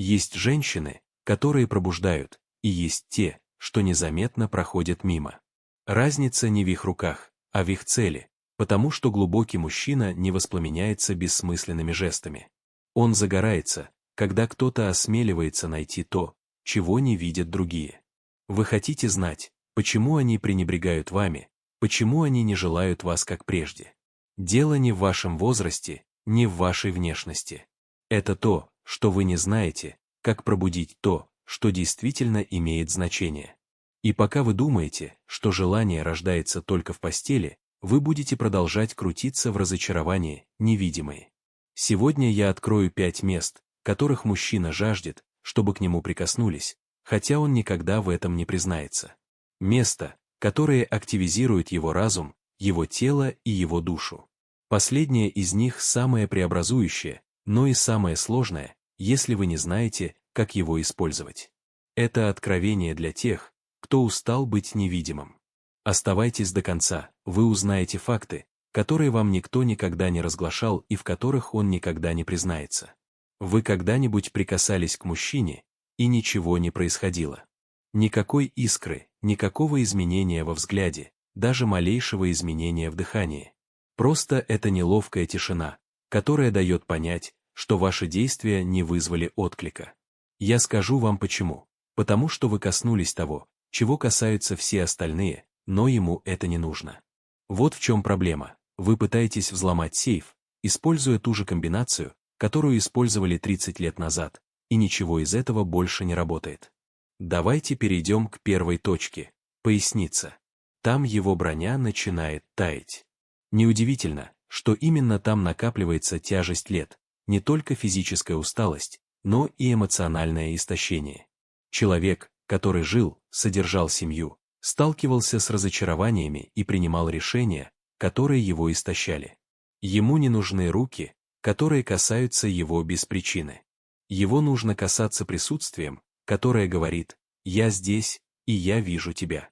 Есть женщины, которые пробуждают, и есть те, что незаметно проходят мимо. Разница не в их руках, а в их цели, потому что глубокий мужчина не воспламеняется бессмысленными жестами. Он загорается, когда кто-то осмеливается найти то, чего не видят другие. Вы хотите знать, почему они пренебрегают вами, почему они не желают вас как прежде. Дело не в вашем возрасте, не в вашей внешности. Это то, что вы не знаете, как пробудить то, что действительно имеет значение. И пока вы думаете, что желание рождается только в постели, вы будете продолжать крутиться в разочаровании, невидимые. Сегодня я открою 5 мест, которых мужчина жаждет, чтобы к нему прикоснулись, хотя он никогда в этом не признается. Места, которые активизируют его разум, его тело и его душу. Последнее из них самое преобразующее, но и самое сложное, если вы не знаете, как его использовать. Это откровение для тех, кто устал быть невидимым. Оставайтесь до конца, вы узнаете факты, которые вам никто никогда не разглашал и в которых он никогда не признается. Вы когда-нибудь прикасались к мужчине, и ничего не происходило. Никакой искры, никакого изменения во взгляде, даже малейшего изменения в дыхании. Просто это неловкая тишина, которая дает понять, что ваши действия не вызвали отклика. Я скажу вам почему. Потому что вы коснулись того, чего касаются все остальные, но ему это не нужно. Вот в чем проблема. Вы пытаетесь взломать сейф, используя ту же комбинацию, которую использовали 30 лет назад, и ничего из этого больше не работает. Давайте перейдем к первой точке – поясница. Там его броня начинает таять. Неудивительно, что именно там накапливается тяжесть лет, не только физическая усталость, но и эмоциональное истощение. Человек, который жил, содержал семью, сталкивался с разочарованиями и принимал решения, которые его истощали. Ему не нужны руки, которые касаются его без причины. Его нужно касаться присутствием, которое говорит «Я здесь, и я вижу тебя».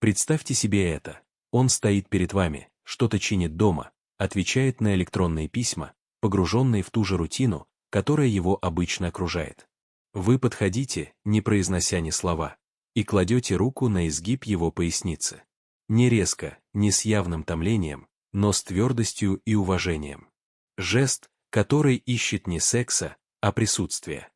Представьте себе это. Он стоит перед вами, что-то чинит дома, отвечает на электронные письма, погруженный в ту же рутину, которая его обычно окружает. Вы подходите, не произнося ни слова, и кладете руку на изгиб его поясницы. Не резко, не с явным томлением, но с твердостью и уважением. Жест, который ищет не секса, а присутствия.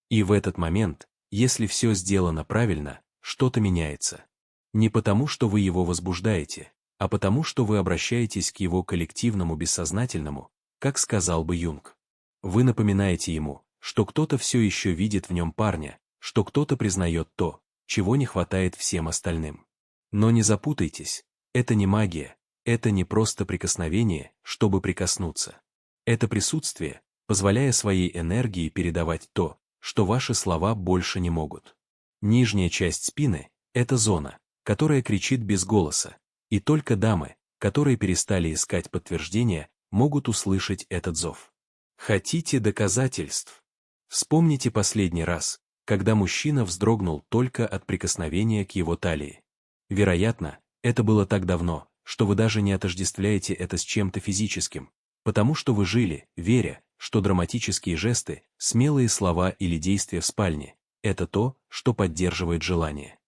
И в этот момент, если все сделано правильно, что-то меняется. Не потому, что вы его возбуждаете, а потому, что вы обращаетесь к его коллективному бессознательному, как сказал бы Юнг. Вы напоминаете ему, что кто-то все еще видит в нем парня, что кто-то признает то, чего не хватает всем остальным. Но не запутайтесь, это не магия, это не просто прикосновение, чтобы прикоснуться. Это присутствие, позволяя своей энергии передавать то, что ваши слова больше не могут. Нижняя часть спины – это зона, которая кричит без голоса, и только дамы, которые перестали искать подтверждения, могут услышать этот зов. Хотите доказательств? Вспомните последний раз, когда мужчина вздрогнул только от прикосновения к его талии. Вероятно, это было так давно, что вы даже не отождествляете это с чем-то физическим, потому что вы жили, веря, что драматические жесты, смелые слова или действия в спальне – это то, что поддерживает желание.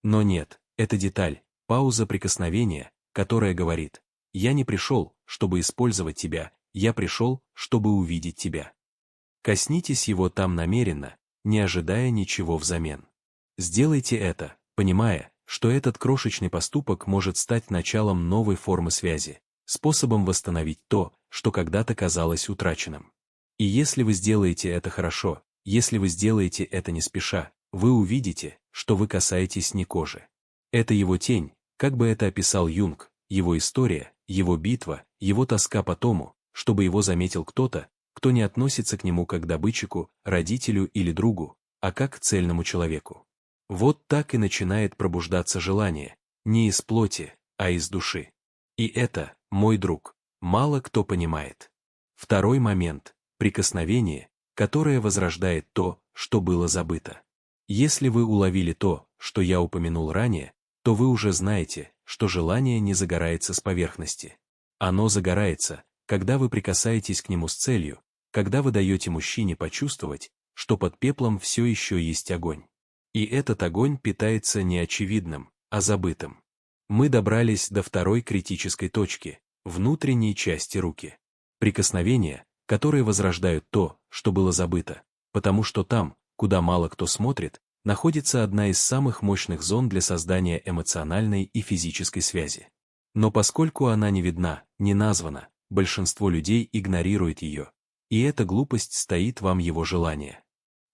Но нет, это деталь, пауза прикосновения, которая говорит: «Я не пришел, чтобы использовать тебя, я пришел, чтобы увидеть тебя». Коснитесь его там намеренно, не ожидая ничего взамен. Сделайте это, понимая, что этот крошечный поступок может стать началом новой формы связи, способом восстановить то, что когда-то казалось утраченным. И если вы сделаете это хорошо, если вы сделаете это не спеша, вы увидите, что вы касаетесь не кожи. Это его тень, как бы это описал Юнг, его история, его битва, его тоска по тому, чтобы его заметил кто-то, кто не относится к нему как к добытчику, родителю или другу, а как к цельному человеку. Вот так и начинает пробуждаться желание, не из плоти, а из души. И это, мой друг, мало кто понимает. Второй момент – прикосновение, которое возрождает то, что было забыто. Если вы уловили то, что я упомянул ранее, то вы уже знаете, что желание не загорается с поверхности. Оно загорается, когда вы прикасаетесь к нему с целью, когда вы даете мужчине почувствовать, что под пеплом все еще есть огонь. И этот огонь питается неочевидным, а забытым. Мы добрались до второй критической точки, внутренней части руки. Прикосновения, которые возрождают то, что было забыто, потому что там, куда мало кто смотрит, находится одна из самых мощных зон для создания эмоциональной и физической связи. Но поскольку она не видна, не названа, большинство людей игнорирует ее, и эта глупость стоит вам его желание.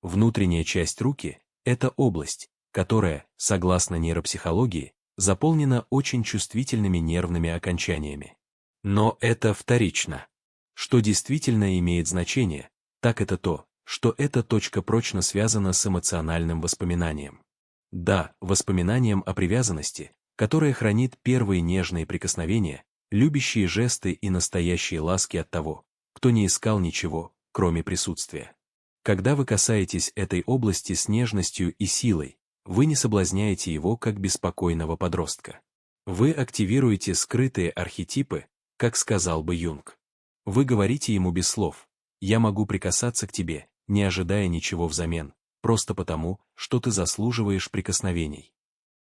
Внутренняя часть руки – это область, которая, согласно нейропсихологии, заполнена очень чувствительными нервными окончаниями. Но это вторично. Что действительно имеет значение, так это то, что эта точка прочно связана с эмоциональным воспоминанием. Да, воспоминанием о привязанности, которое хранит первые нежные прикосновения, любящие жесты и настоящие ласки от того, кто не искал ничего, кроме присутствия. Когда вы касаетесь этой области с нежностью и силой, вы не соблазняете его как беспокойного подростка. Вы активируете скрытые архетипы, как сказал бы Юнг. Вы говорите ему без слов: «Я могу прикасаться к тебе, не ожидая ничего взамен, просто потому, что ты заслуживаешь прикосновений».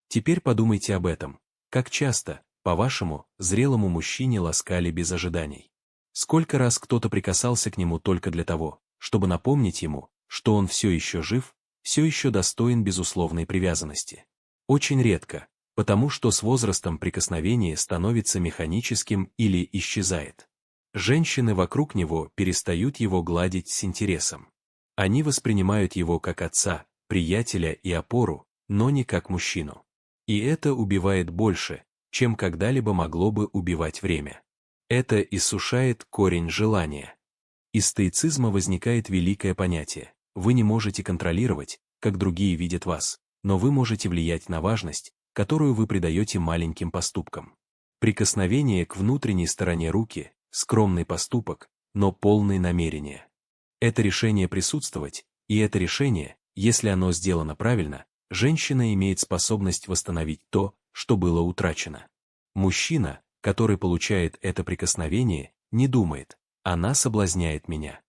Теперь подумайте об этом. Как часто, по-вашему, зрелому мужчине ласкали без ожиданий? Сколько раз кто-то прикасался к нему только для того, чтобы напомнить ему, что он все еще жив, все еще достоин безусловной привязанности? Очень редко, потому что с возрастом прикосновение становится механическим или исчезает. Женщины вокруг него перестают его гладить с интересом. Они воспринимают его как отца, приятеля и опору, но не как мужчину. И это убивает больше, чем когда-либо могло бы убивать время. Это иссушает корень желания. Из стоицизма возникает великое понятие: вы не можете контролировать, как другие видят вас, но вы можете влиять на важность, которую вы придаете маленьким поступкам. Прикосновение к внутренней стороне руки – скромный поступок, но полный намерения. Это решение присутствовать, и это решение, если оно сделано правильно, женщина имеет способность восстановить то, что было утрачено. Мужчина, который получает это прикосновение, не думает: «Она соблазняет меня».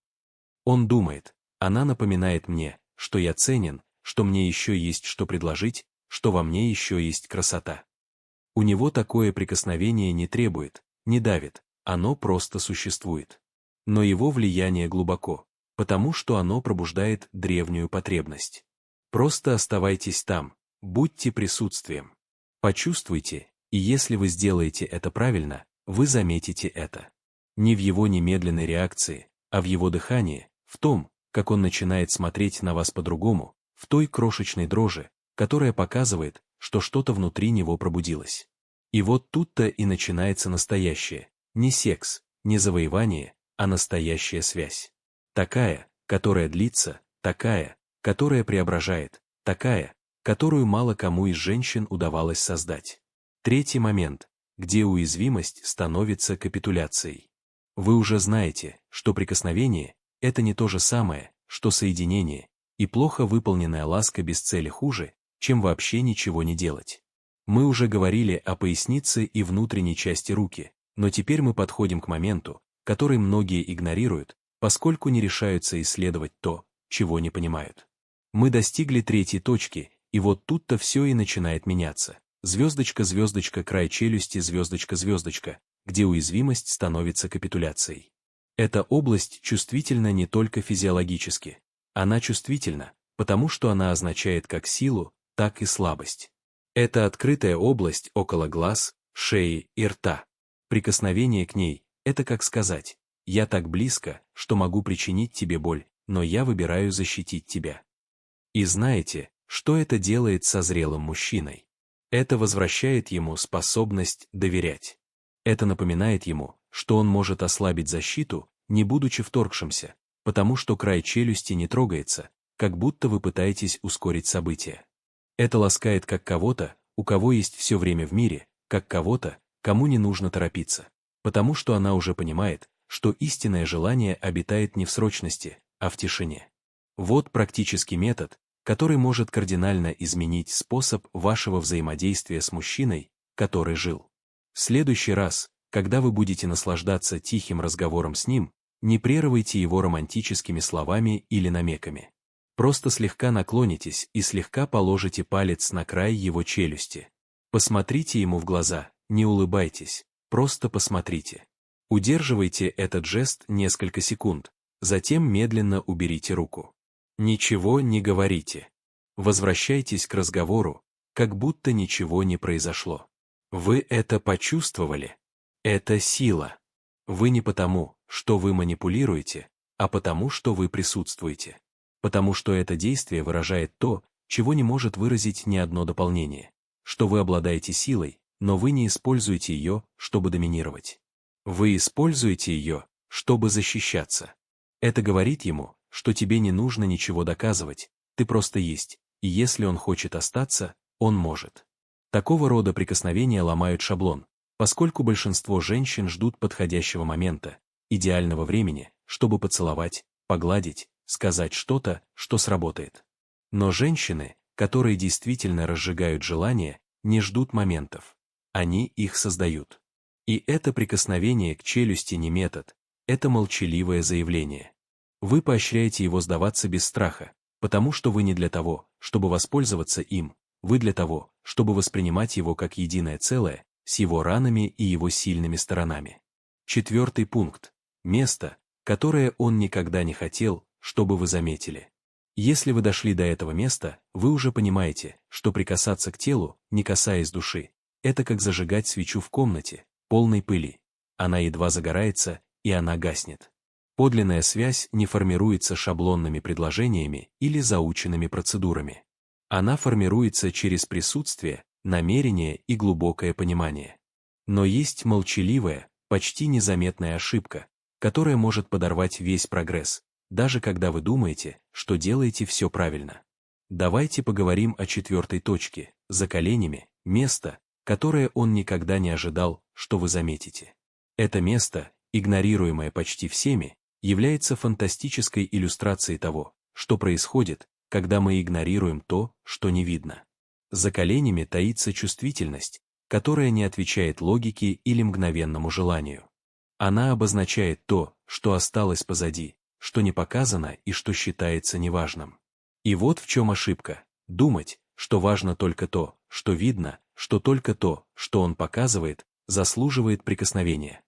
Он думает: «Она напоминает мне, что я ценен, что мне еще есть что предложить, что во мне еще есть красота». У него такое прикосновение не требует, не давит, оно просто существует. Но его влияние глубоко, потому что оно пробуждает древнюю потребность. Просто оставайтесь там, будьте присутствием. Почувствуйте, и если вы сделаете это правильно, вы заметите это. Не в его немедленной реакции, а в его дыхании, в том, как он начинает смотреть на вас по-другому, в той крошечной дрожи, которая показывает, что что-то внутри него пробудилось. И вот тут-то и начинается настоящее, не секс, не завоевание, а настоящая связь. Такая, которая длится, такая, которая преображает, такая, которую мало кому из женщин удавалось создать. Третий момент, где уязвимость становится капитуляцией. Вы уже знаете, что прикосновение – это не то же самое, что соединение, и плохо выполненная ласка без цели хуже, чем вообще ничего не делать. Мы уже говорили о пояснице и внутренней части руки, но теперь мы подходим к моменту, который многие игнорируют, поскольку не решаются исследовать то, чего не понимают. Мы достигли третьей точки, и вот тут-то все и начинает меняться. Звездочка, звездочка, край челюсти, звездочка, звездочка, где уязвимость становится капитуляцией. Эта область чувствительна не только физиологически. Она чувствительна, потому что она означает как силу, так и слабость. Это открытая область около глаз, шеи и рта. Прикосновение к ней – это как сказать: «Я так близко, что могу причинить тебе боль, но я выбираю защитить тебя». И знаете, что это делает со зрелым мужчиной? Это возвращает ему способность доверять. Это напоминает ему, что он может ослабить защиту, не будучи вторгшимся, потому что край челюсти не трогается, как будто вы пытаетесь ускорить события. Это ласкает как кого-то, у кого есть все время в мире, как кого-то, кому не нужно торопиться, потому что она уже понимает, что истинное желание обитает не в срочности, а в тишине. Вот практический метод, который может кардинально изменить способ вашего взаимодействия с мужчиной, который жил. В следующий раз, когда вы будете наслаждаться тихим разговором с ним, не прерывайте его романтическими словами или намеками. Просто слегка наклонитесь и слегка положите палец на край его челюсти. Посмотрите ему в глаза, не улыбайтесь, просто посмотрите. Удерживайте этот жест несколько секунд, затем медленно уберите руку. Ничего не говорите. Возвращайтесь к разговору, как будто ничего не произошло. Вы это почувствовали? Это сила. Вы не потому, что вы манипулируете, а потому, что вы присутствуете. Потому что это действие выражает то, чего не может выразить ни одно дополнение. Что вы обладаете силой, но вы не используете ее, чтобы доминировать. Вы используете ее, чтобы защищаться. Это говорит ему, что тебе не нужно ничего доказывать, ты просто есть, и если он хочет остаться, он может. Такого рода прикосновения ломают шаблон, поскольку большинство женщин ждут подходящего момента, идеального времени, чтобы поцеловать, погладить, сказать что-то, что сработает. Но женщины, которые действительно разжигают желание, не ждут моментов. Они их создают. И это прикосновение к челюсти не метод, это молчаливое заявление. Вы поощряете его сдаваться без страха, потому что вы не для того, чтобы воспользоваться им, вы для того, чтобы воспринимать его как единое целое, с его ранами и его сильными сторонами. 4 пункт. Место, которое он никогда не хотел, чтобы вы заметили. Если вы дошли до этого места, вы уже понимаете, что прикасаться к телу, не касаясь души, это как зажигать свечу в комнате, полной пыли. Она едва загорается, и она гаснет. Подлинная связь не формируется шаблонными предложениями или заученными процедурами. Она формируется через присутствие, намерение и глубокое понимание. Но есть молчаливая, почти незаметная ошибка, которая может подорвать весь прогресс, даже когда вы думаете, что делаете все правильно. Давайте поговорим о 4 точке, за коленями, место, которое он никогда не ожидал, что вы заметите. Это место, игнорируемое почти всеми, является фантастической иллюстрацией того, что происходит, когда мы игнорируем то, что не видно. За коленями таится чувствительность, которая не отвечает логике или мгновенному желанию. Она обозначает то, что осталось позади, что не показано и что считается неважным. И вот в чем ошибка – думать, что важно только то, что видно, что только то, что он показывает, заслуживает прикосновения.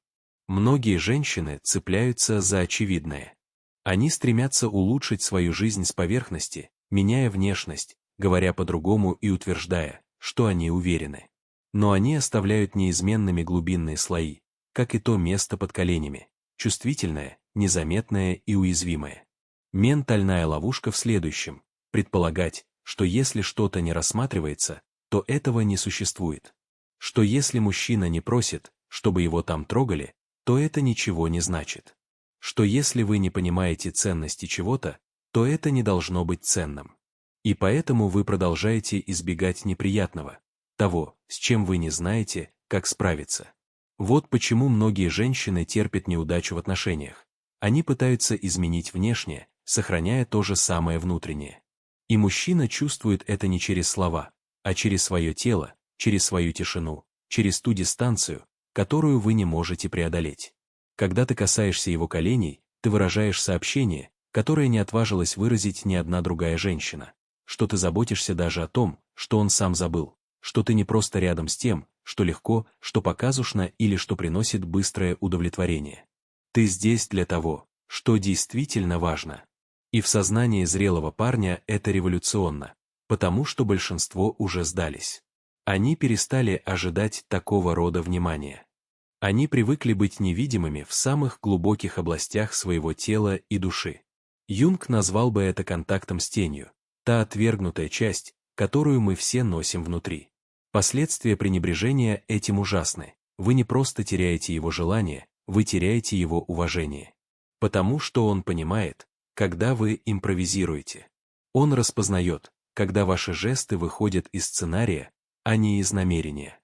Многие женщины цепляются за очевидное. Они стремятся улучшить свою жизнь с поверхности, меняя внешность, говоря по-другому и утверждая, что они уверены. Но они оставляют неизменными глубинные слои, как и то место под коленями, чувствительное, незаметное и уязвимое. Ментальная ловушка в следующем – предполагать, что если что-то не рассматривается, то этого не существует. Что если мужчина не просит, чтобы его там трогали, то это ничего не значит. Что если вы не понимаете ценности чего-то, то это не должно быть ценным. И поэтому вы продолжаете избегать неприятного, того, с чем вы не знаете, как справиться. Вот почему многие женщины терпят неудачу в отношениях. Они пытаются изменить внешнее, сохраняя то же самое внутреннее. И мужчина чувствует это не через слова, а через свое тело, через свою тишину, через ту дистанцию, которую вы не можете преодолеть. Когда ты касаешься его коленей, ты выражаешь сообщение, которое не отважилась выразить ни одна другая женщина, что ты заботишься даже о том, что он сам забыл, что ты не просто рядом с тем, что легко, что показушно или что приносит быстрое удовлетворение. Ты здесь для того, что действительно важно. И в сознании зрелого парня это революционно, потому что большинство уже сдались. Они перестали ожидать такого рода внимания. Они привыкли быть невидимыми в самых глубоких областях своего тела и души. Юнг назвал бы это контактом с тенью, та отвергнутая часть, которую мы все носим внутри. Последствия пренебрежения этим ужасны. Вы не просто теряете его желание, вы теряете его уважение. Потому что он понимает, когда вы импровизируете. Он распознает, когда ваши жесты выходят из сценария, а не из намерения.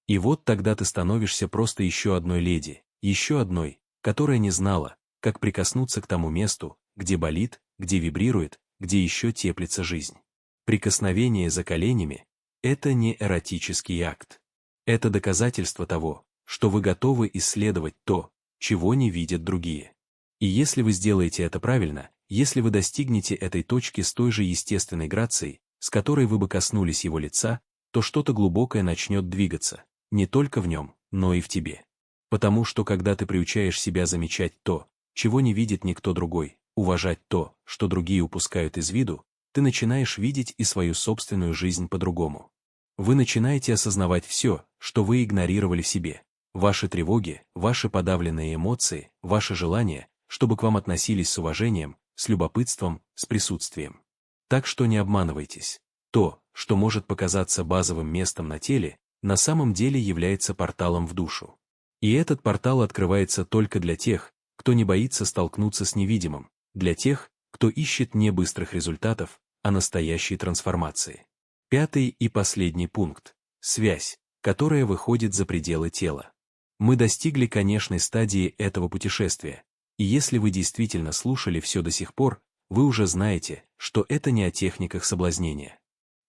И вот тогда ты становишься просто еще одной леди, еще одной, которая не знала, как прикоснуться к тому месту, где болит, где вибрирует, где еще теплится жизнь. Прикосновение за коленями – это не эротический акт. Это доказательство того, что вы готовы исследовать то, чего не видят другие. И если вы сделаете это правильно, если вы достигнете этой точки с той же естественной грацией, с которой вы бы коснулись его лица, то что-то глубокое начнет двигаться, не только в нем, но и в тебе. Потому что когда ты приучаешь себя замечать то, чего не видит никто другой, уважать то, что другие упускают из виду, ты начинаешь видеть и свою собственную жизнь по-другому. Вы начинаете осознавать все, что вы игнорировали в себе, ваши тревоги, ваши подавленные эмоции, ваши желания, чтобы к вам относились с уважением, с любопытством, с присутствием. Так что не обманывайтесь. То, что может показаться базовым местом на теле, на самом деле является порталом в душу. И этот портал открывается только для тех, кто не боится столкнуться с невидимым, для тех, кто ищет не быстрых результатов, а настоящей трансформации. Пятый и последний пункт – связь, которая выходит за пределы тела. Мы достигли конечной стадии этого путешествия, и если вы действительно слушали все до сих пор, вы уже знаете, что это не о техниках соблазнения.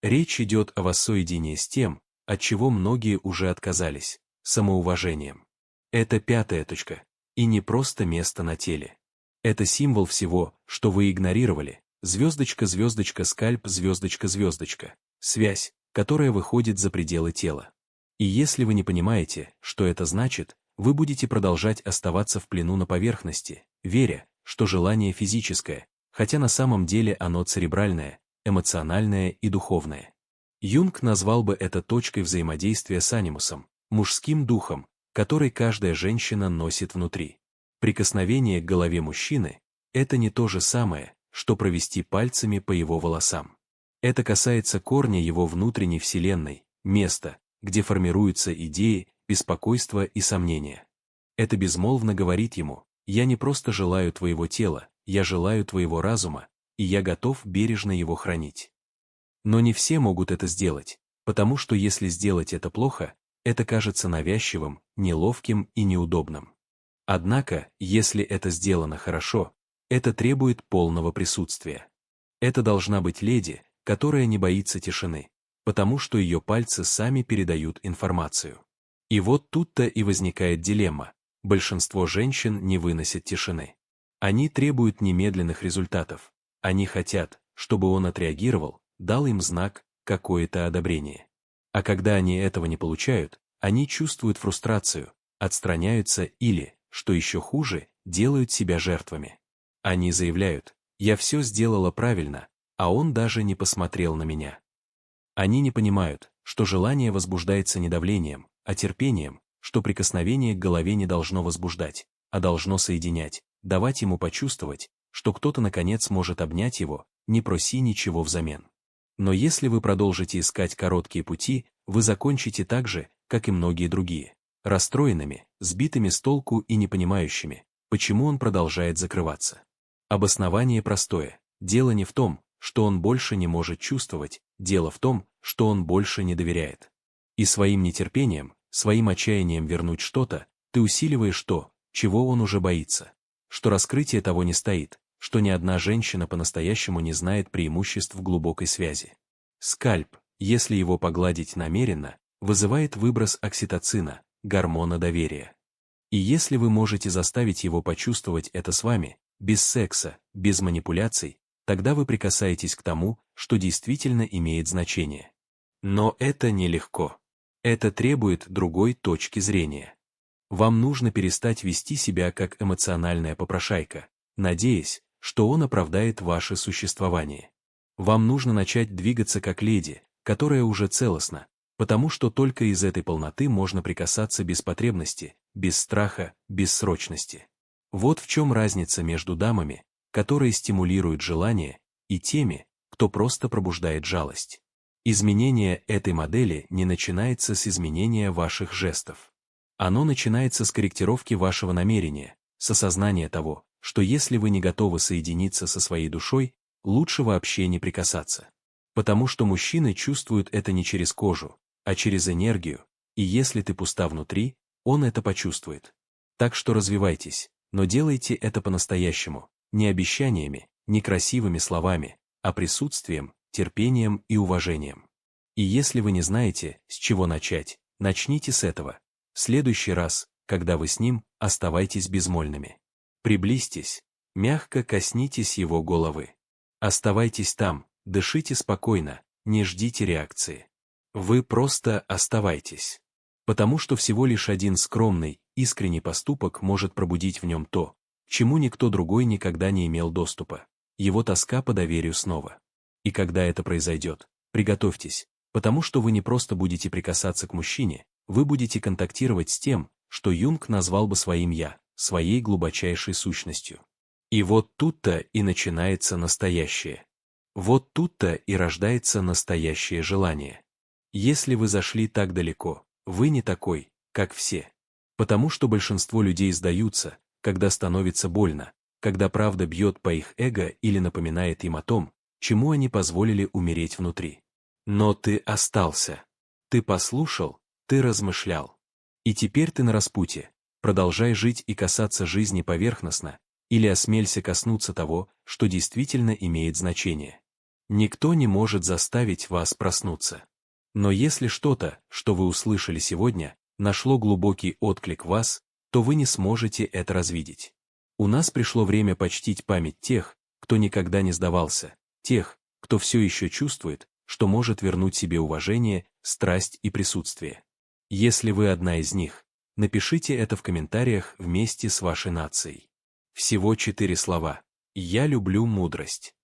Речь идет о воссоединении с тем, от чего многие уже отказались – самоуважением. Это пятая точка, и не просто место на теле. Это символ всего, что вы игнорировали, звездочка, звездочка, скальп, звездочка, звездочка, связь, которая выходит за пределы тела. И если вы не понимаете, что это значит, вы будете продолжать оставаться в плену на поверхности, веря, что желание физическое, хотя на самом деле оно церебральное, эмоциональное и духовное. Юнг назвал бы это точкой взаимодействия с анимусом, мужским духом, который каждая женщина носит внутри. Прикосновение к голове мужчины – это не то же самое, что провести пальцами по его волосам. Это касается корня его внутренней вселенной, места, где формируются идеи, беспокойства и сомнения. Это безмолвно говорит ему: «Я не просто желаю твоего тела, я желаю твоего разума, и я готов бережно его хранить». Но не все могут это сделать, потому что если сделать это плохо, это кажется навязчивым, неловким и неудобным. Однако, если это сделано хорошо, это требует полного присутствия. Это должна быть леди, которая не боится тишины, потому что ее пальцы сами передают информацию. И вот тут-то и возникает дилемма. Большинство женщин не выносят тишины. Они требуют немедленных результатов. Они хотят, чтобы он отреагировал, дал им знак, какое-то одобрение. А когда они этого не получают, они чувствуют фрустрацию, отстраняются или, что еще хуже, делают себя жертвами. Они заявляют: «Я все сделала правильно, а он даже не посмотрел на меня». Они не понимают, что желание возбуждается не давлением, а терпением, что прикосновение к голове не должно возбуждать, а должно соединять, давать ему почувствовать, что кто-то наконец может обнять его, не проси ничего взамен. Но если вы продолжите искать короткие пути, вы закончите так же, как и многие другие, расстроенными, сбитыми с толку и не понимающими, почему он продолжает закрываться. Обоснование простое. Дело не в том, что он больше не может чувствовать, дело в том, что он больше не доверяет. И своим нетерпением, своим отчаянием вернуть что-то, ты усиливаешь то, чего он уже боится, что раскрытие того не стоит, что ни одна женщина по-настоящему не знает преимуществ глубокой связи. Скальп, если его погладить намеренно, вызывает выброс окситоцина, гормона доверия. И если вы можете заставить его почувствовать это с вами, без секса, без манипуляций, тогда вы прикасаетесь к тому, что действительно имеет значение. Но это нелегко. Это требует другой точки зрения. Вам нужно перестать вести себя как эмоциональная попрошайка, надеясь, что он оправдает ваше существование. Вам нужно начать двигаться как леди, которая уже целостна, потому что только из этой полноты можно прикасаться без потребности, без страха, без срочности. Вот в чем разница между дамами, которые стимулируют желание, и теми, кто просто пробуждает жалость. Изменение этой модели не начинается с изменения ваших жестов. Оно начинается с корректировки вашего намерения, с осознания того, что если вы не готовы соединиться со своей душой, лучше вообще не прикасаться. Потому что мужчины чувствуют это не через кожу, а через энергию, и если ты пуста внутри, он это почувствует. Так что развивайтесь, но делайте это по-настоящему, не обещаниями, не красивыми словами, а присутствием, терпением и уважением. И если вы не знаете, с чего начать, начните с этого. В следующий раз, когда вы с ним, оставайтесь безмольными. Приблизьтесь, Мягко коснитесь его головы. Оставайтесь там, дышите спокойно, не ждите реакции. Вы просто оставайтесь. Потому что всего лишь один скромный, искренний поступок может пробудить в нем то, к чему никто другой никогда не имел доступа. Его тоска по доверию снова. И когда это произойдет, приготовьтесь, потому что вы не просто будете прикасаться к мужчине, вы будете контактировать с тем, что Юнг назвал бы своим «я», своей глубочайшей сущностью. И вот тут-то и начинается настоящее. Вот тут-то и рождается настоящее желание. Если вы зашли так далеко, вы не такой, как все. Потому что большинство людей сдаются, когда становится больно, когда правда бьет по их эго или напоминает им о том, чему они позволили умереть внутри. Но ты остался. Ты послушал, ты размышлял. И теперь ты на распутье. Продолжай жить и касаться жизни поверхностно, или осмелься коснуться того, что действительно имеет значение. Никто не может заставить вас проснуться. Но если что-то, что вы услышали сегодня, нашло глубокий отклик в вас, то вы не сможете это развидеть. У нас пришло время почтить память тех, кто никогда не сдавался, тех, кто все еще чувствует, что может вернуть себе уважение, страсть и присутствие. Если вы одна из них, напишите это в комментариях вместе с вашей нацией. Всего 4 слова. «Я люблю мудрость».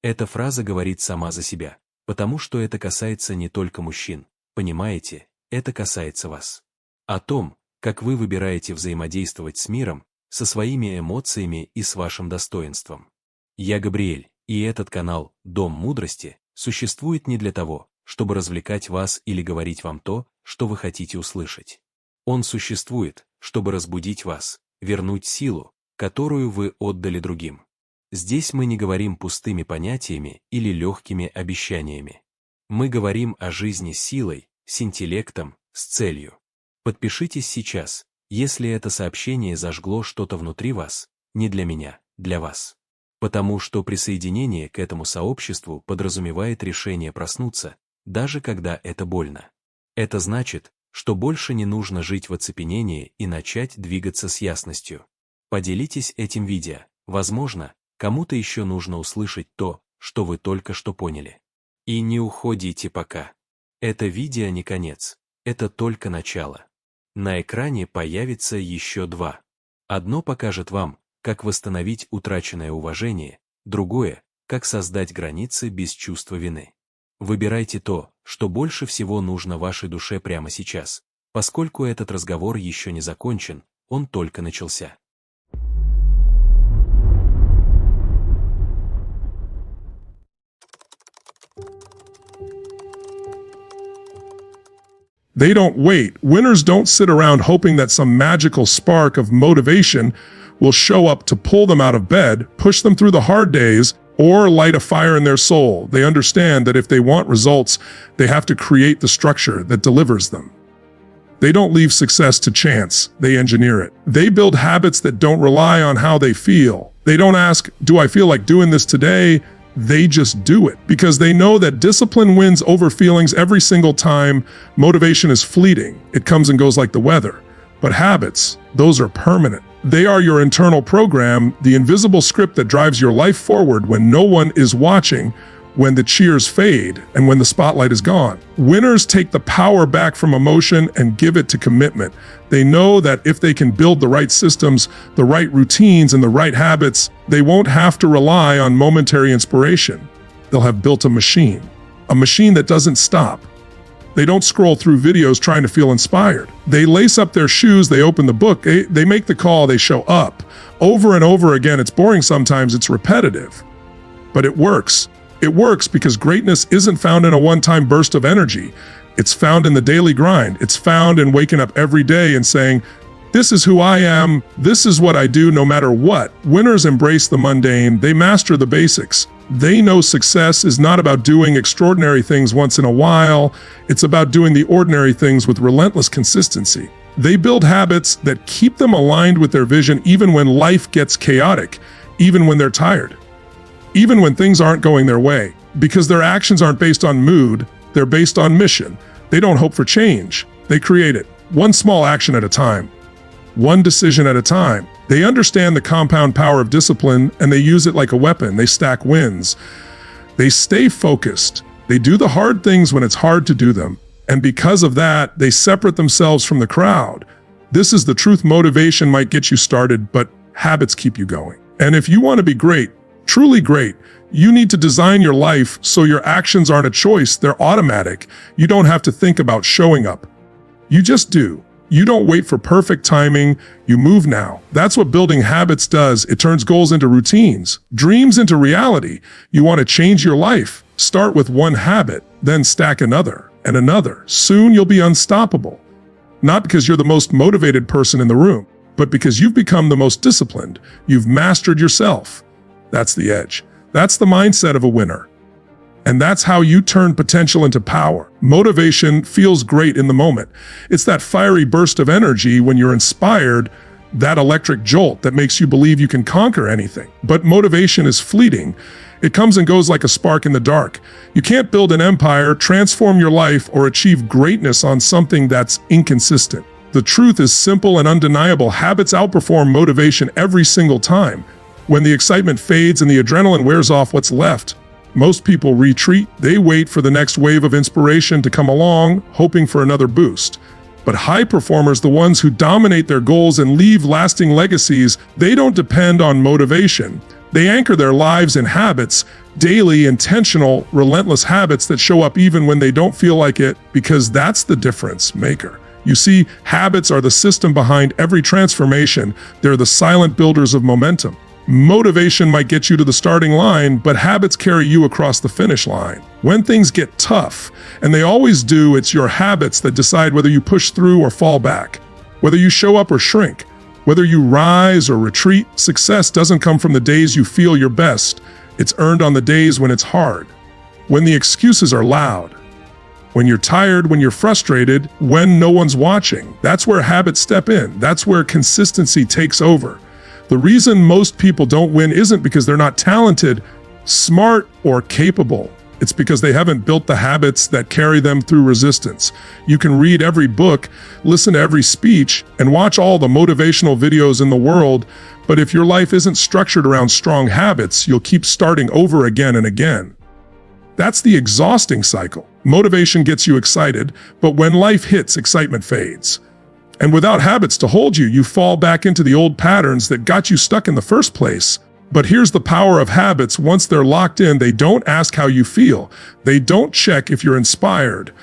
Эта фраза говорит сама за себя, потому что это касается не только мужчин, понимаете, это касается вас. О том, как вы выбираете взаимодействовать с миром, со своими эмоциями и с вашим достоинством. Я Габриэль, и этот канал «Дом мудрости» существует не для того, чтобы развлекать вас или говорить вам то, что вы хотите услышать. Он существует, чтобы разбудить вас, вернуть силу, которую вы отдали другим. Здесь мы не говорим пустыми понятиями или легкими обещаниями. Мы говорим о жизни с силой, с интеллектом, с целью. Подпишитесь сейчас, если это сообщение зажгло что-то внутри вас, не для меня, для вас. Потому что присоединение к этому сообществу подразумевает решение проснуться, даже когда это больно. Это значит, что больше не нужно жить в оцепенении и начать двигаться с ясностью. Поделитесь этим видео, возможно, кому-то еще нужно услышать то, что вы только что поняли. И не уходите пока. Это видео не конец, это только начало. На экране появится еще 2. Одно покажет вам, как восстановить утраченное уважение, другое, как создать границы без чувства вины. Выбирайте то, что больше всего нужно вашей душе прямо сейчас, поскольку этот разговор еще не закончен, он только начался. They don't wait. Winners don't sit around hoping that some magical spark of motivation will show up to pull them out of bed, push them through the hard days, or light a fire in their soul. They understand that if they want results, they have to create the structure that delivers them. They don't leave success to chance, they engineer it. They build habits that don't rely on how they feel. They don't ask, do I feel like doing this today? They just do it because they know that discipline wins over feelings every single time. Motivation is fleeting. It comes and goes like the weather. But habits, those are permanent. They are your internal program, the invisible script that drives your life forward when no one is watching, when the cheers fade, and when the spotlight is gone. Winners take the power back from emotion and give it to commitment. They know that if they can build the right systems, the right routines, and the right habits, they won't have to rely on momentary inspiration. They'll have built a machine that doesn't stop. They don't scroll through videos trying to feel inspired. They lace up their shoes, they open the book, they make the call, they show up. Over and over again, it's boring sometimes, it's repetitive. But it works. It works because greatness isn't found in a one-time burst of energy. It's found in the daily grind. It's found in waking up every day and saying, this is who I am, this is what I do no matter what. Winners embrace the mundane, they master the basics. They know success is not about doing extraordinary things once in a while, it's about doing the ordinary things with relentless consistency. They build habits that keep them aligned with their vision even when life gets chaotic, even when they're tired, even when things aren't going their way, because their actions aren't based on mood, they're based on mission. They don't hope for change, they create it, one small action at a time, one decision at a time, They understand the compound power of discipline and they use it like a weapon. They stack wins. They stay focused. They do the hard things when it's hard to do them. And because of that, they separate themselves from the crowd. This is the truth. Motivation might get you started, but habits keep you going. And if you want to be great, truly great, you need to design your life so your actions aren't a choice, they're automatic. You don't have to think about showing up. You just do. You don't wait for perfect timing, you move now. That's what building habits does. It turns goals into routines, dreams into reality. You want to change your life. Start with one habit, then stack another and another. Soon you'll be unstoppable. Not because you're the most motivated person in the room, but because you've become the most disciplined. You've mastered yourself. That's the edge. That's the mindset of a winner. And that's how you turn potential into power. Motivation feels great in the moment. It's that fiery burst of energy when you're inspired, that electric jolt that makes you believe you can conquer anything. But motivation is fleeting. It comes and goes like a spark in the dark. You can't build an empire, transform your life, or achieve greatness on something that's inconsistent. The truth is simple and undeniable. Habits outperform motivation every single time. When the excitement fades and the adrenaline wears off, what's left? Most people retreat. They wait for the next wave of inspiration to come along, hoping for another boost. But high performers, the ones who dominate their goals and leave lasting legacies, they don't depend on motivation. They anchor their lives in habits, daily, intentional, relentless habits that show up even when they don't feel like it, because that's the difference maker. You see, habits are the system behind every transformation. They're the silent builders of momentum. Motivation might get you to the starting line, but habits carry you across the finish line. When things get tough, and they always do, it's your habits that decide whether you push through or fall back, whether you show up or shrink, whether you rise or retreat. Success doesn't come from the days you feel your best. It's earned on the days when it's hard, when the excuses are loud, when you're tired, when you're frustrated, when no one's watching. That's where habits step in. That's where consistency takes over. The reason most people don't win isn't because they're not talented, smart, or capable. It's because they haven't built the habits that carry them through resistance. You can read every book, listen to every speech, and watch all the motivational videos in the world, but if your life isn't structured around strong habits, you'll keep starting over again and again. That's the exhausting cycle. Motivation gets you excited, but when life hits, excitement fades. And without habits to hold you, you fall back into the old patterns that got you stuck in the first place. But here's the power of habits. Once they're locked in, they don't ask how you feel. They don't check if you're inspired.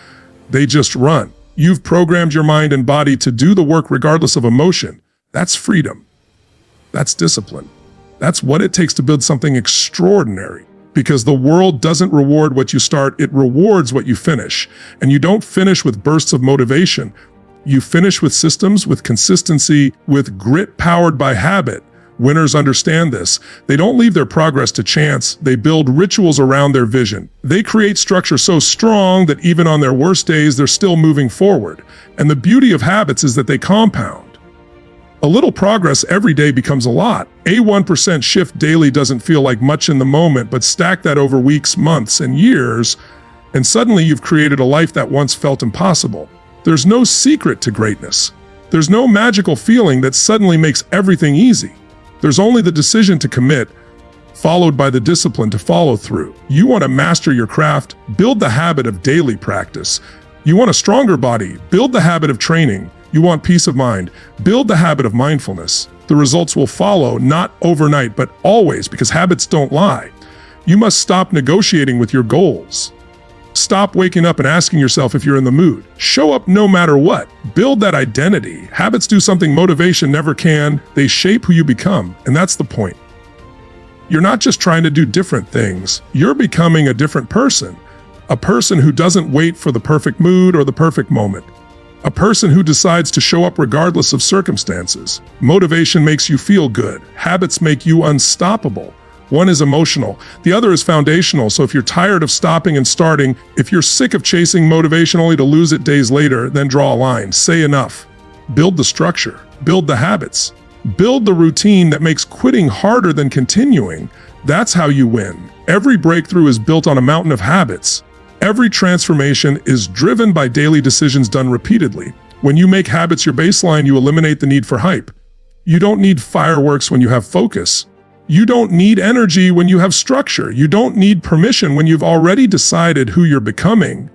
They just run. You've programmed your mind and body to do the work regardless of emotion. That's freedom. That's discipline. That's what it takes to build something extraordinary. Because the world doesn't reward what you start, it rewards what you finish. And you don't finish with bursts of motivation. You finish with systems, with consistency, with grit powered by habit. Winners understand this. They don't leave their progress to chance. They build rituals around their vision. They create structure so strong that even on their worst days, they're still moving forward. And the beauty of habits is that they compound. A little progress every day becomes a lot. A 1% shift daily doesn't feel like much in the moment, but stack that over weeks, months, and years, and suddenly you've created a life that once felt impossible. There's no secret to greatness. There's no magical feeling that suddenly makes everything easy. There's only the decision to commit, followed by the discipline to follow through. You want to master your craft? Build the habit of daily practice. You want a stronger body? Build the habit of training. You want peace of mind? Build the habit of mindfulness. The results will follow, not overnight, but always, because habits don't lie. You must stop negotiating with your goals. Stop waking up and asking yourself if you're in the mood. Show up no matter what. Build that identity. Habits do something motivation never can. They shape who you become, and that's the point. You're not just trying to do different things. You're becoming a different person. A person who doesn't wait for the perfect mood or the perfect moment. A person who decides to show up regardless of circumstances. Motivation makes you feel good. Habits make you unstoppable. One is emotional, the other is foundational. So if you're tired of stopping and starting, if you're sick of chasing motivation only to lose it days later, then draw a line. Say enough. Build the structure. Build the habits. Build the routine that makes quitting harder than continuing. That's how you win. Every breakthrough is built on a mountain of habits. Every transformation is driven by daily decisions done repeatedly. When you make habits your baseline, you eliminate the need for hype. You don't need fireworks when you have focus. You don't need energy when you have structure. You don't need permission when you've already decided who you're becoming.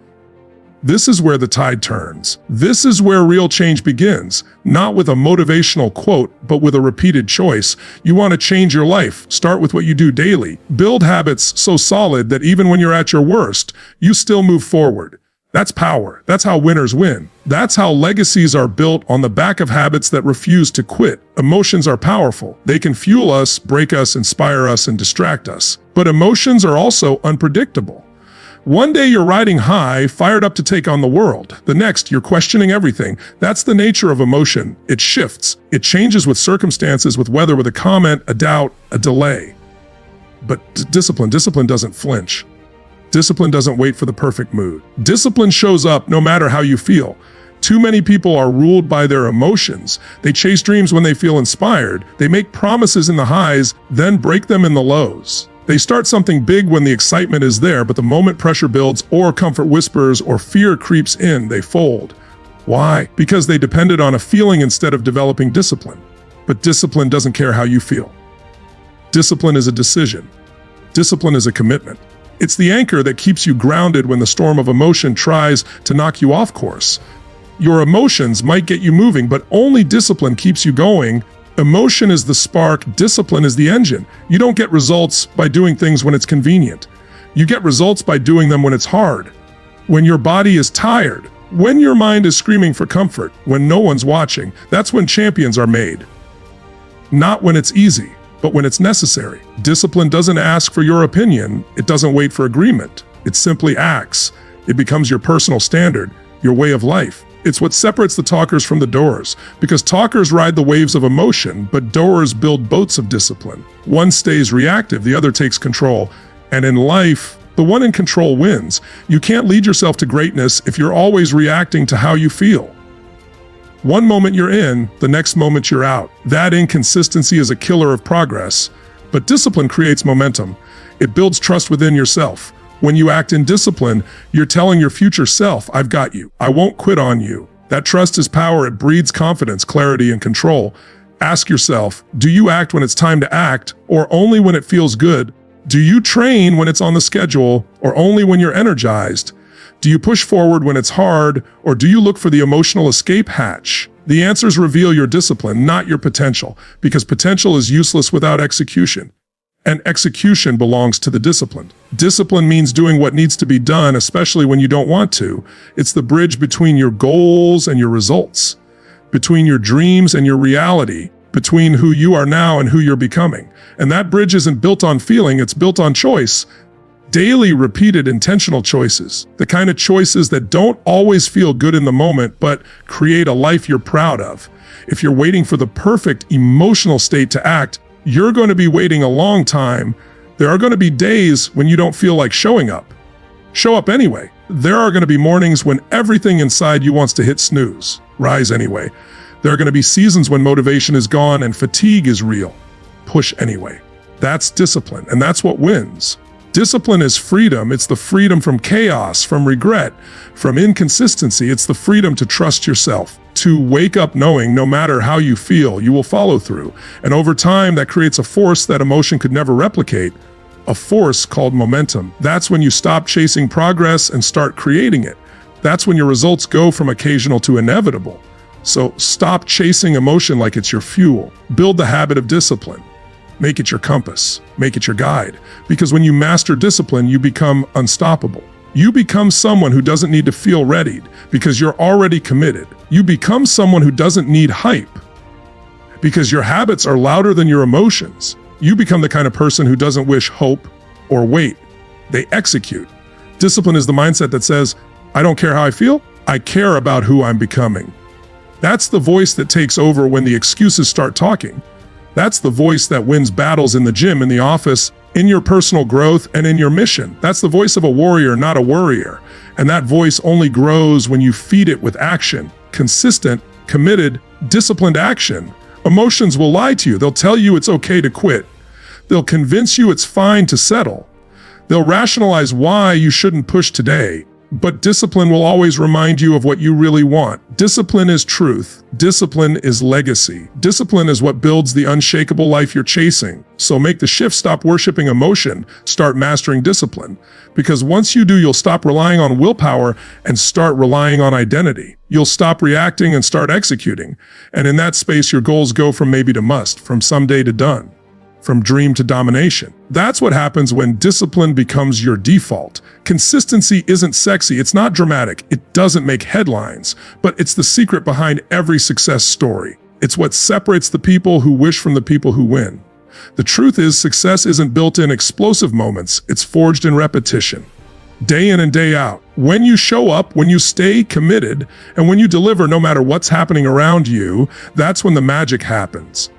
This is where the tide turns. This is where real change begins, not with a motivational quote, but with a repeated choice. You want to change your life. Start with what you do daily. Build habits so solid that even when you're at your worst, you still move forward. That's power. That's how winners win. That's how legacies are built, on the back of habits that refuse to quit. Emotions are powerful. They can fuel us, break us, inspire us, and distract us. But emotions are also unpredictable. One day you're riding high, fired up to take on the world. The next, you're questioning everything. That's the nature of emotion. It shifts. It changes with circumstances, with weather, with a comment, a doubt, a delay. But discipline doesn't flinch. Discipline doesn't wait for the perfect mood. Discipline shows up no matter how you feel. Too many people are ruled by their emotions. They chase dreams when they feel inspired. They make promises in the highs, then break them in the lows. They start something big when the excitement is there, but the moment pressure builds, or comfort whispers, or fear creeps in, they fold. Why? Because they depended on a feeling instead of developing discipline. But discipline doesn't care how you feel. Discipline is a decision. Discipline is a commitment. It's the anchor that keeps you grounded when the storm of emotion tries to knock you off course. Your emotions might get you moving, but only discipline keeps you going. Emotion is the spark, discipline is the engine. You don't get results by doing things when it's convenient. You get results by doing them when it's hard, when your body is tired, when your mind is screaming for comfort, when no one's watching. That's when champions are made. Not when it's easy, but when it's necessary. Discipline doesn't ask for your opinion. It doesn't wait for agreement. It simply acts. It becomes your personal standard, your way of life. It's what separates the talkers from the doers, because talkers ride the waves of emotion, but doers build boats of discipline. One stays reactive, the other takes control. And in life, the one in control wins. You can't lead yourself to greatness if you're always reacting to how you feel. One moment you're in, the next moment you're out. That inconsistency is a killer of progress. But discipline creates momentum. It builds trust within yourself. When you act in discipline, you're telling your future self, I've got you. I won't quit on you. That trust is power. It breeds confidence, clarity, and control. Ask yourself, do you act when it's time to act, or only when it feels good? Do you train when it's on the schedule, or only when you're energized? Do you push forward when it's hard, or do you look for the emotional escape hatch? The answers reveal your discipline, not your potential, because potential is useless without execution. And execution belongs to the disciplined. Discipline means doing what needs to be done, especially when you don't want to. It's the bridge between your goals and your results, between your dreams and your reality, between who you are now and who you're becoming. And that bridge isn't built on feeling, it's built on choice. Daily, repeated, intentional choices. The kind of choices that don't always feel good in the moment, but create a life you're proud of. If you're waiting for the perfect emotional state to act, you're going to be waiting a long time. There are going to be days when you don't feel like showing up. Show up anyway. There are going to be mornings when everything inside you wants to hit snooze. Rise anyway. There are going to be seasons when motivation is gone and fatigue is real. Push anyway. That's discipline, and that's what wins. Discipline is freedom. It's the freedom from chaos, from regret, from inconsistency. It's the freedom to trust yourself, to wake up knowing no matter how you feel, you will follow through. And over time, that creates a force that emotion could never replicate, a force called momentum. That's when you stop chasing progress and start creating it. That's when your results go from occasional to inevitable. So stop chasing emotion like it's your fuel. Build the habit of discipline. Make it your compass. Make it your guide. Because when you master discipline, you become unstoppable. You become someone who doesn't need to feel readied because you're already committed. You become someone who doesn't need hype because your habits are louder than your emotions. You become the kind of person who doesn't wish, hope, or wait. They execute. Discipline is the mindset that says, I don't care how I feel. I care about who I'm becoming. That's the voice that takes over when the excuses start talking. That's the voice that wins battles in the gym, in the office, in your personal growth, and in your mission. That's the voice of a warrior, not a worrier. And that voice only grows when you feed it with action, consistent, committed, disciplined action. Emotions will lie to you. They'll tell you it's okay to quit. They'll convince you it's fine to settle. They'll rationalize why you shouldn't push today. But discipline will always remind you of what you really want. Discipline is truth. Discipline is legacy. Discipline is what builds the unshakable life you're chasing. So make the shift, stop worshiping emotion, start mastering discipline. Because once you do, you'll stop relying on willpower and start relying on identity. You'll stop reacting and start executing. And in that space, your goals go from maybe to must, from someday to done, from dream to domination. That's what happens when discipline becomes your default. Consistency isn't sexy, it's not dramatic, it doesn't make headlines, but it's the secret behind every success story. It's what separates the people who wish from the people who win. The truth is, success isn't built in explosive moments, it's forged in repetition. Day in and day out. When you show up, when you stay committed, and when you deliver no matter what's happening around you, that's when the magic happens.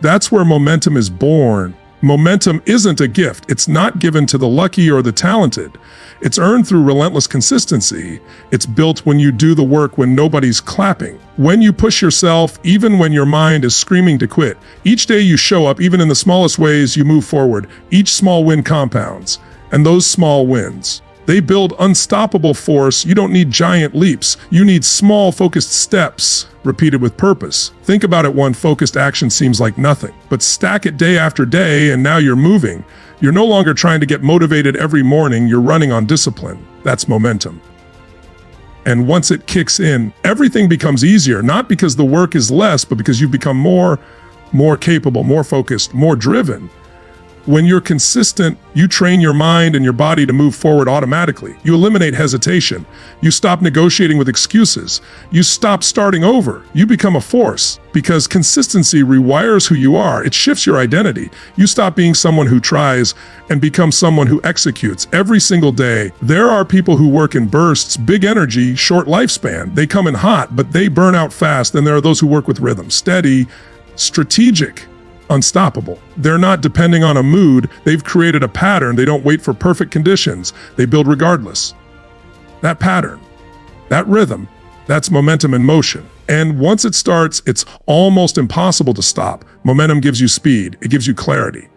That's where momentum is born. Momentum isn't a gift. It's not given to the lucky or the talented. It's earned through relentless consistency. It's built when you do the work when nobody's clapping. When you push yourself, even when your mind is screaming to quit. Each day you show up, even in the smallest ways, you move forward. Each small win compounds. And those small wins, they build unstoppable force. You don't need giant leaps. You need small, focused steps, repeated with purpose. Think about it, one focused action seems like nothing, but stack it day after day, and now you're moving. You're no longer trying to get motivated every morning, you're running on discipline. That's momentum. And once it kicks in, everything becomes easier, not because the work is less, but because you've become more capable, more focused, more driven. When you're consistent, you train your mind and your body to move forward automatically. You eliminate hesitation. You stop negotiating with excuses. You stop starting over. You become a force because consistency rewires who you are. It shifts your identity. You stop being someone who tries and become someone who executes every single day. There are people who work in bursts, big energy, short lifespan. They come in hot, but they burn out fast. And there are those who work with rhythm, steady, strategic, unstoppable. They're not depending on a mood. They've created a pattern. They don't wait for perfect conditions. They build regardless. That pattern, that rhythm, that's momentum in motion. And once it starts, it's almost impossible to stop. Momentum gives you speed. It gives you clarity.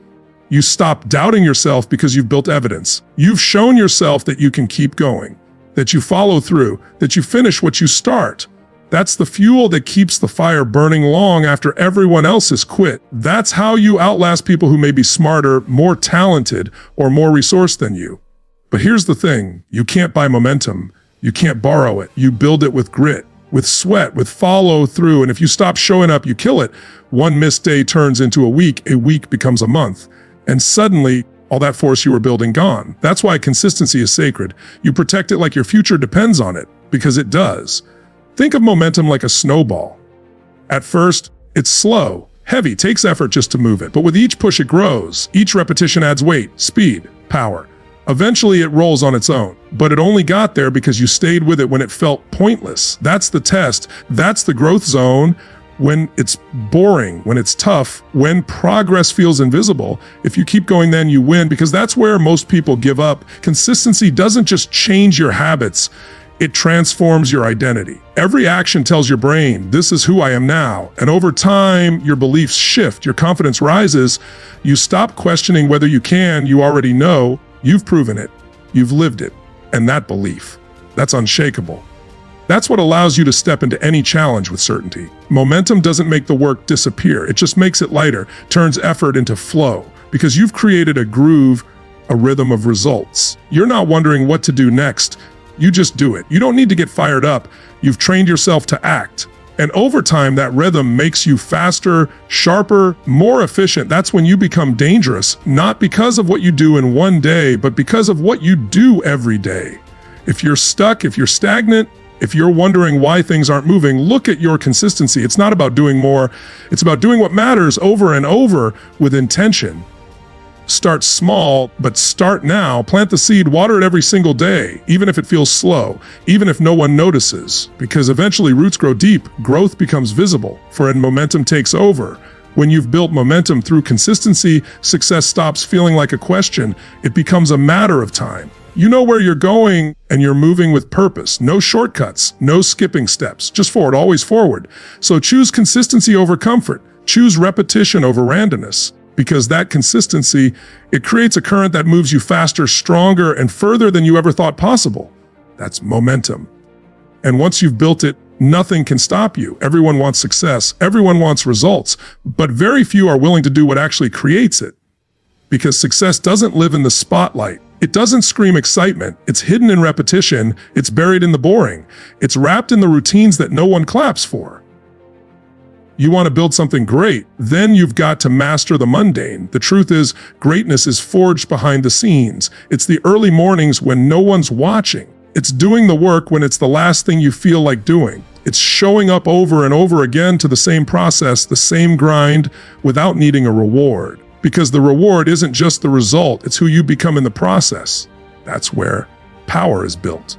You stop doubting yourself because you've built evidence. You've shown yourself that you can keep going, that you follow through, that you finish what you start. That's the fuel that keeps the fire burning long after everyone else has quit. That's how you outlast people who may be smarter, more talented, or more resourced than you. But here's the thing, you can't buy momentum. You can't borrow it. You build it with grit, with sweat, with follow through. And if you stop showing up, you kill it. One missed day turns into a week becomes a month. And suddenly, all that force you were building gone. That's why consistency is sacred. You protect it like your future depends on it, because it does. Think of momentum like a snowball. At first, it's slow, heavy, takes effort just to move it. But with each push, it grows. Each repetition adds weight, speed, power. Eventually, it rolls on its own. But it only got there because you stayed with it when it felt pointless. That's the test. That's the growth zone. When it's boring, when it's tough, when progress feels invisible. If you keep going, then you win, because that's where most people give up. Consistency doesn't just change your habits. It transforms your identity. Every action tells your brain, this is who I am now. And over time, your beliefs shift, your confidence rises. You stop questioning whether you can, you already know. You've proven it. You've lived it. And that belief, that's unshakable. That's what allows you to step into any challenge with certainty. Momentum doesn't make the work disappear. It just makes it lighter, turns effort into flow, because you've created a groove, a rhythm of results. You're not wondering what to do next. You just do it. You don't need to get fired up. You've trained yourself to act. And over time, that rhythm makes you faster, sharper, more efficient. That's when you become dangerous, not because of what you do in one day, but because of what you do every day. If you're stuck, if you're stagnant, if you're wondering why things aren't moving, look at your consistency. It's not about doing more. It's about doing what matters over and over with intention. Start small, but start now. Plant the seed, water it every single day, even if it feels slow, even if no one notices, because eventually roots grow deep, growth becomes visible, for and momentum takes over. When you've built momentum through consistency, success stops feeling like a question. It becomes a matter of time. You know where you're going, and you're moving with purpose. No shortcuts, no skipping steps, just forward, always forward. So choose consistency over comfort. Choose repetition over randomness. Because that consistency, it creates a current that moves you faster, stronger, and further than you ever thought possible. That's momentum. And once you've built it, nothing can stop you. Everyone wants success. Everyone wants results. But very few are willing to do what actually creates it. Because success doesn't live in the spotlight. It doesn't scream excitement. It's hidden in repetition. It's buried in the boring. It's wrapped in the routines that no one claps for. You want to build something great, then you've got to master the mundane. The truth is, greatness is forged behind the scenes. It's the early mornings when no one's watching. It's doing the work when it's the last thing you feel like doing. It's showing up over and over again to the same process, the same grind, without needing a reward. Because the reward isn't just the result, it's who you become in the process. That's where power is built.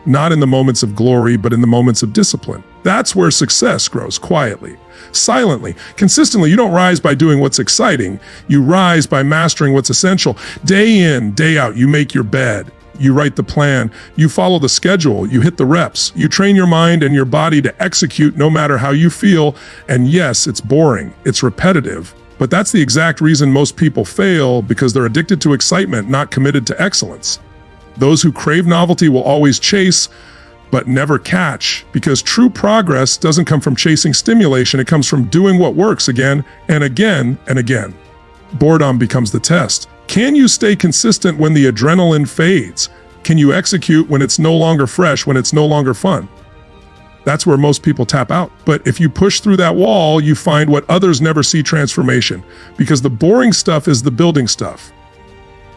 Not in the moments of glory, but in the moments of discipline. That's where success grows quietly, silently, consistently. You don't rise by doing what's exciting. You rise by mastering what's essential. Day in, day out, you make your bed. You write the plan, you follow the schedule, you hit the reps, you train your mind and your body to execute no matter how you feel. And yes, it's boring, it's repetitive, but that's the exact reason most people fail, because they're addicted to excitement, not committed to excellence. Those who crave novelty will always chase, but never catch, because true progress doesn't come from chasing stimulation, it comes from doing what works again and again and again. Boredom becomes the test. Can you stay consistent when the adrenaline fades? Can you execute when it's no longer fresh, when it's no longer fun? That's where most people tap out. But if you push through that wall, you find what others never see: transformation. Because the boring stuff is the building stuff.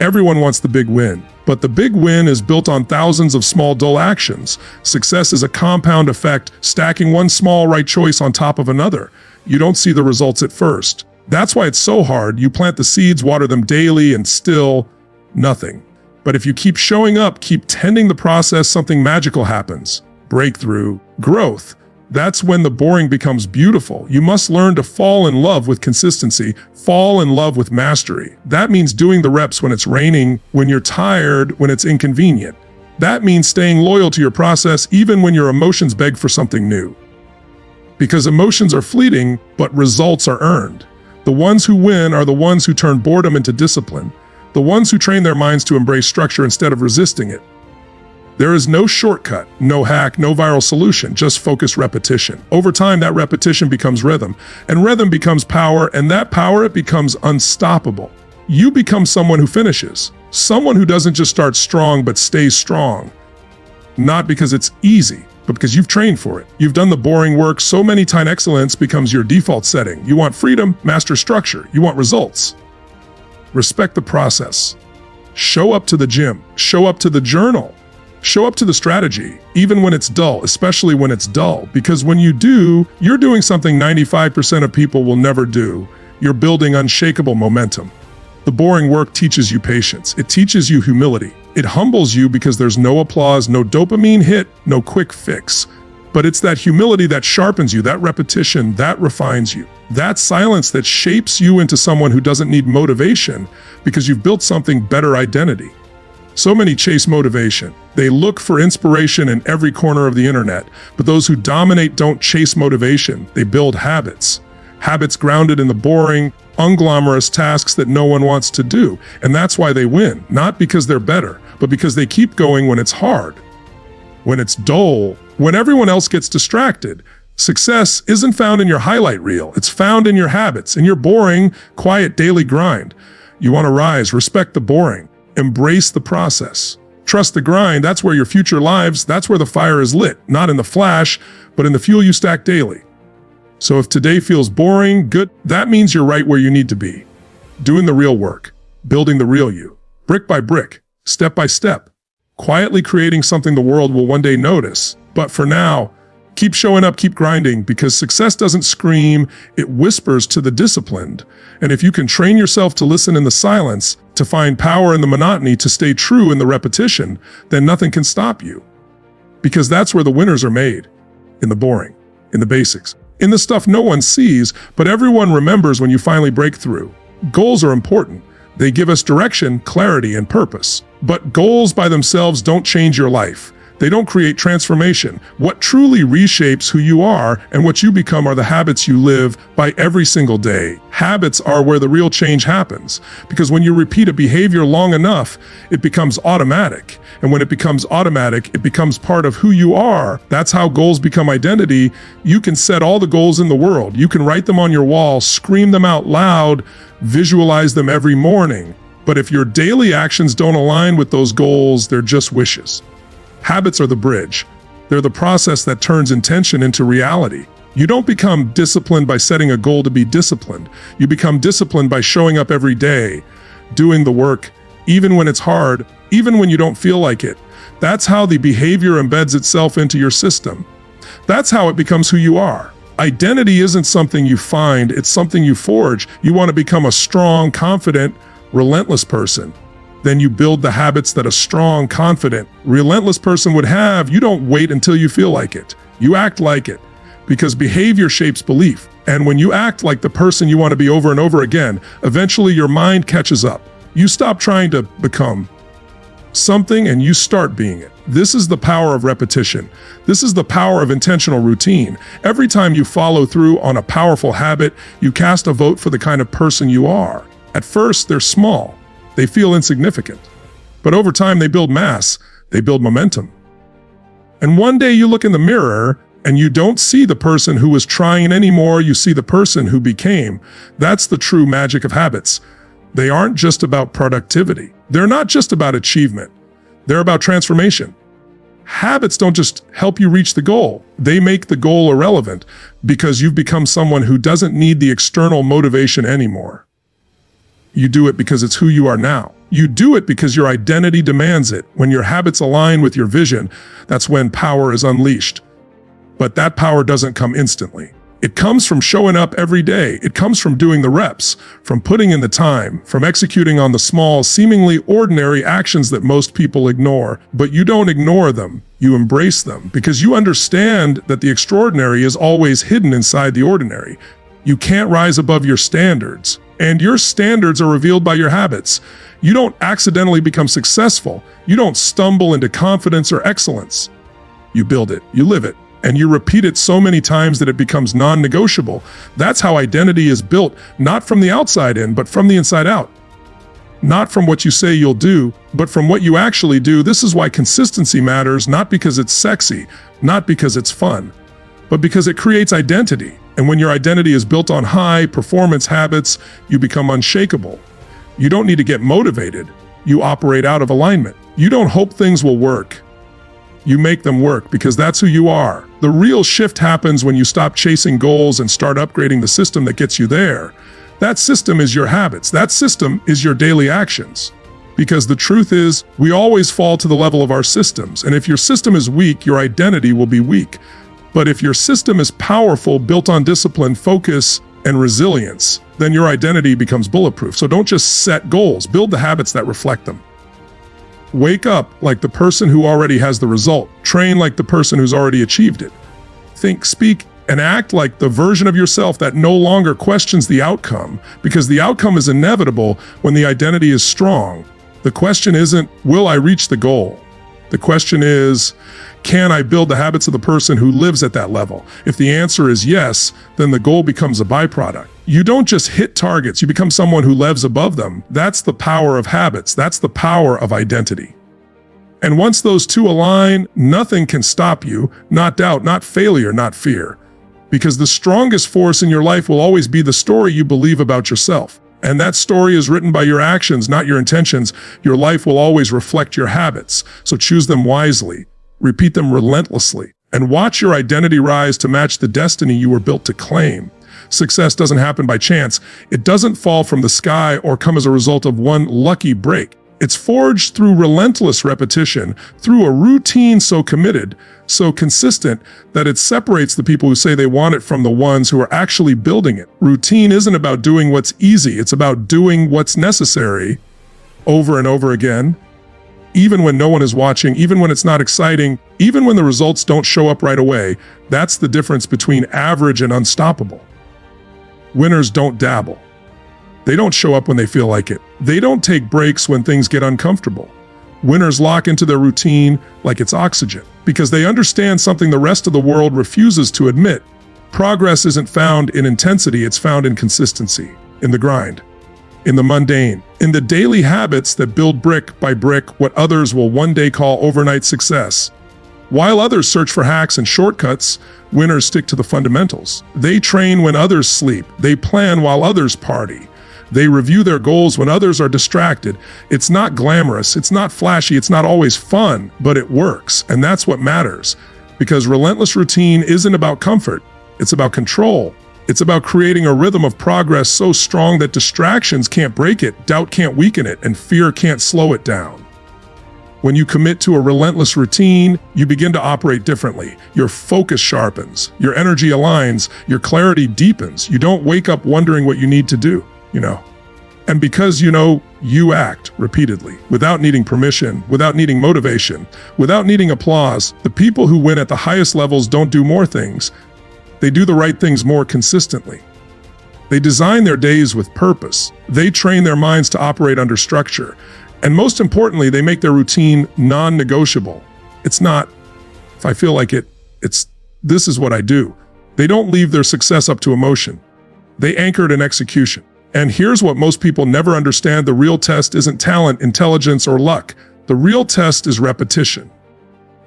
Everyone wants the big win, but the big win is built on thousands of small, dull actions. Success is a compound effect, stacking one small right choice on top of another. You don't see the results at first. That's why it's so hard. You plant the seeds, water them daily, and still nothing. But if you keep showing up, keep tending the process, something magical happens. Breakthrough, growth. That's when the boring becomes beautiful. You must learn to fall in love with consistency, fall in love with mastery. That means doing the reps when it's raining, when you're tired, when it's inconvenient. That means staying loyal to your process even when your emotions beg for something new. Because emotions are fleeting, but results are earned. The ones who win are the ones who turn boredom into discipline, the ones who train their minds to embrace structure instead of resisting it. There is no shortcut, no hack, no viral solution, just focused repetition. Over time, that repetition becomes rhythm, and rhythm becomes power, and that power, it becomes unstoppable. You become someone who finishes, someone who doesn't just start strong, but stays strong. Not because it's easy, but because you've trained for it. You've done the boring work so many times, excellence becomes your default setting. You want freedom, master structure. You want results. Respect the process. Show up to the gym. Show up to the journal. Show up to the strategy, even when it's dull, especially when it's dull. Because when you do, you're doing something 95% of people will never do. You're building unshakable momentum. The boring work teaches you patience. It teaches you humility. It humbles you because there's no applause, no dopamine hit, no quick fix. But it's that humility that sharpens you, that repetition, that refines you. That silence that shapes you into someone who doesn't need motivation because you've built something better: identity. So many chase motivation. They look for inspiration in every corner of the internet. But those who dominate don't chase motivation. They build habits. Habits grounded in the boring, unglamorous tasks that no one wants to do. And that's why they win. Not because they're better, but because they keep going when it's hard, when it's dull, when everyone else gets distracted. Success isn't found in your highlight reel. It's found in your habits, in your boring, quiet daily grind. You want to rise, respect the boring, embrace the process, trust the grind. That's where your future lives. That's where the fire is lit, not in the flash, but in the fuel you stack daily. So if today feels boring, good, that means you're right where you need to be. Doing the real work, building the real you, brick by brick, step by step, quietly creating something the world will one day notice. But for now, keep showing up, keep grinding, because success doesn't scream, it whispers to the disciplined. And if you can train yourself to listen in the silence, to find power in the monotony, to stay true in the repetition, then nothing can stop you. Because that's where the winners are made, in the boring, in the basics, in the stuff no one sees, but everyone remembers when you finally break through. Goals are important. They give us direction, clarity, and purpose. But goals by themselves don't change your life. They don't create transformation. What truly reshapes who you are and what you become are the habits you live by every single day. Habits are where the real change happens, because when you repeat a behavior long enough, it becomes automatic. And when it becomes automatic, it becomes part of who you are. That's how goals become identity. You can set all the goals in the world. You can write them on your wall, scream them out loud, visualize them every morning. But if your daily actions don't align with those goals, they're just wishes. Habits are the bridge. They're the process that turns intention into reality. You don't become disciplined by setting a goal to be disciplined. You become disciplined by showing up every day, doing the work, even when it's hard, even when you don't feel like it. That's how the behavior embeds itself into your system. That's how it becomes who you are. Identity isn't something you find, it's something you forge. You want to become a strong, confident, relentless person. Then you build the habits that a strong, confident, relentless person would have. You don't wait until you feel like it. You act like it, because behavior shapes belief. And when you act like the person you want to be over and over again, eventually your mind catches up. You stop trying to become something and you start being it. This is the power of repetition. This is the power of intentional routine. Every time you follow through on a powerful habit, you cast a vote for the kind of person you are. At first, they're small. They feel insignificant. But over time, they build mass. They build momentum. And one day you look in the mirror and you don't see the person who was trying anymore. You see the person who became. That's the true magic of habits. They aren't just about productivity. They're not just about achievement. They're about transformation. Habits don't just help you reach the goal. They make the goal irrelevant because you've become someone who doesn't need the external motivation anymore. You do it because it's who you are now. You do it because your identity demands it. When your habits align with your vision, that's when power is unleashed. But that power doesn't come instantly. It comes from showing up every day. It comes from doing the reps, from putting in the time, from executing on the small, seemingly ordinary actions that most people ignore. But you don't ignore them. You embrace them because you understand that the extraordinary is always hidden inside the ordinary. You can't rise above your standards, and your standards are revealed by your habits. You don't accidentally become successful. You don't stumble into confidence or excellence. You build it, you live it, and you repeat it so many times that it becomes non-negotiable. That's how identity is built, not from the outside in, but from the inside out. Not from what you say you'll do, but from what you actually do. This is why consistency matters, not because it's sexy, not because it's fun, but because it creates identity. And when your identity is built on high performance habits, you become unshakable. You don't need to get motivated. You operate out of alignment. You don't hope things will work. You make them work because that's who you are. The real shift happens when you stop chasing goals and start upgrading the system that gets you there. That system is your habits. That system is your daily actions. Because the truth is, we always fall to the level of our systems. And if your system is weak, your identity will be weak. But if your system is powerful, built on discipline, focus, and resilience, then your identity becomes bulletproof. So don't just set goals, build the habits that reflect them. Wake up like the person who already has the result. Train like the person who's already achieved it. Think, speak, and act like the version of yourself that no longer questions the outcome, because the outcome is inevitable when the identity is strong. The question isn't, will I reach the goal? The question is, can I build the habits of the person who lives at that level? If the answer is yes, then the goal becomes a byproduct. You don't just hit targets, you become someone who lives above them. That's the power of habits. That's the power of identity. And once those two align, nothing can stop you, not doubt, not failure, not fear. Because the strongest force in your life will always be the story you believe about yourself. And that story is written by your actions, not your intentions. Your life will always reflect your habits. So choose them wisely, repeat them relentlessly, and watch your identity rise to match the destiny you were built to claim. Success doesn't happen by chance. It doesn't fall from the sky or come as a result of one lucky break. It's forged through relentless repetition, through a routine so committed, so consistent, that it separates the people who say they want it from the ones who are actually building it. Routine isn't about doing what's easy, it's about doing what's necessary over and over again, even when no one is watching, even when it's not exciting, even when the results don't show up right away. That's the difference between average and unstoppable. Winners don't dabble. They don't show up when they feel like it. They don't take breaks when things get uncomfortable. Winners lock into their routine like it's oxygen, because they understand something the rest of the world refuses to admit. Progress isn't found in intensity, it's found in consistency, in the grind, in the mundane, in the daily habits that build brick by brick what others will one day call overnight success. While others search for hacks and shortcuts, winners stick to the fundamentals. They train when others sleep. They plan while others party. They review their goals when others are distracted. It's not glamorous, it's not flashy, it's not always fun, but it works. And that's what matters. Because relentless routine isn't about comfort, it's about control. It's about creating a rhythm of progress so strong that distractions can't break it, doubt can't weaken it, and fear can't slow it down. When you commit to a relentless routine, you begin to operate differently. Your focus sharpens, your energy aligns, your clarity deepens. You don't wake up wondering what you need to do, And because you act repeatedly, without needing permission, without needing motivation, without needing applause. The people who win at the highest levels don't do more things. They do the right things more consistently. They design their days with purpose. They train their minds to operate under structure. And most importantly, they make their routine non-negotiable. It's not, if I feel like it, it's, this is what I do. They don't leave their success up to emotion. They anchor it in execution. And here's what most people never understand. The real test isn't talent, intelligence, or luck. The real test is repetition.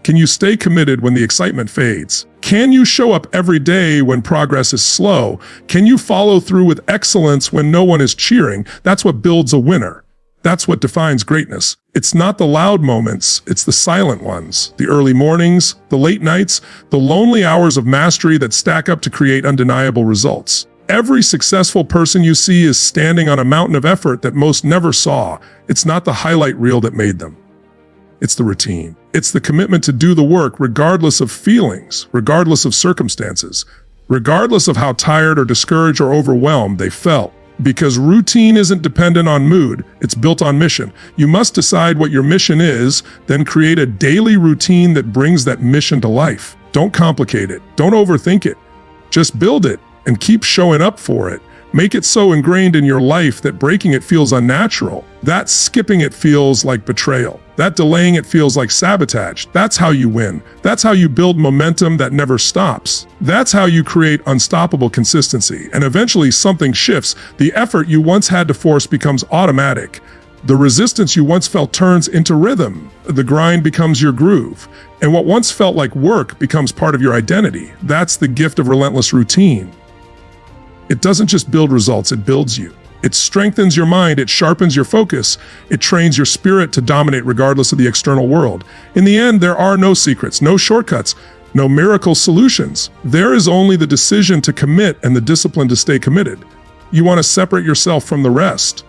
Can you stay committed when the excitement fades? Can you show up every day when progress is slow? Can you follow through with excellence when no one is cheering? That's what builds a winner. That's what defines greatness. It's not the loud moments, it's the silent ones. The early mornings, the late nights, the lonely hours of mastery that stack up to create undeniable results. Every successful person you see is standing on a mountain of effort that most never saw. It's not the highlight reel that made them. It's the routine. It's the commitment to do the work regardless of feelings, regardless of circumstances, regardless of how tired or discouraged or overwhelmed they felt. Because routine isn't dependent on mood, it's built on mission. You must decide what your mission is, then create a daily routine that brings that mission to life. Don't complicate it. Don't overthink it. Just build it and keep showing up for it. Make it so ingrained in your life that breaking it feels unnatural. That skipping it feels like betrayal. That delaying it feels like sabotage. That's how you win. That's how you build momentum that never stops. That's how you create unstoppable consistency. And eventually something shifts. The effort you once had to force becomes automatic. The resistance you once felt turns into rhythm. The grind becomes your groove. And what once felt like work becomes part of your identity. That's the gift of relentless routine. It doesn't just build results, it builds you. It strengthens your mind, it sharpens your focus, it trains your spirit to dominate regardless of the external world. In the end, there are no secrets, no shortcuts, no miracle solutions. There is only the decision to commit and the discipline to stay committed. You want to separate yourself from the rest.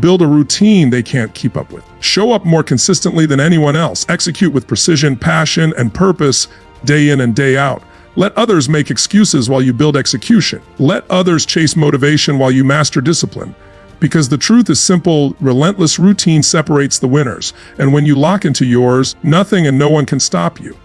Build a routine they can't keep up with. Show up more consistently than anyone else. Execute with precision, passion, and purpose day in and day out. Let others make excuses while you build execution. Let others chase motivation while you master discipline. Because the truth is simple, relentless routine separates the winners. And when you lock into yours, nothing and no one can stop you.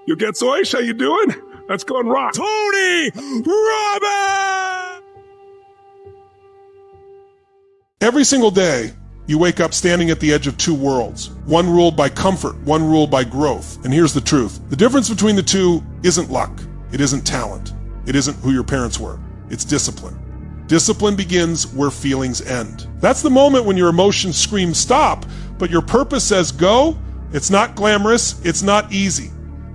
You get Zoish, how you doing? Let's go and rock. Tony Robbins! Every single day, you wake up standing at the edge of two worlds. One ruled by comfort, one ruled by growth. And here's the truth. The difference between the two isn't luck. It isn't talent. It isn't who your parents were. It's discipline. Discipline begins where feelings end. That's the moment when your emotions scream stop, but your purpose says go. It's not glamorous. It's not easy.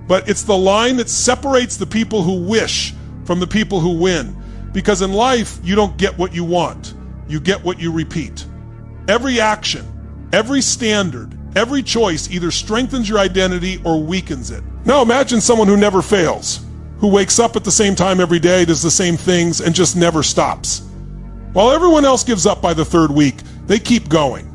But it's the line that separates the people who wish from the people who win. Because in life, you don't get what you want. You get what you repeat. Every action, every standard, every choice either strengthens your identity or weakens it. Now imagine someone who never fails, who wakes up at the same time every day, does the same things, and just never stops. While everyone else gives up by the third week, they keep going.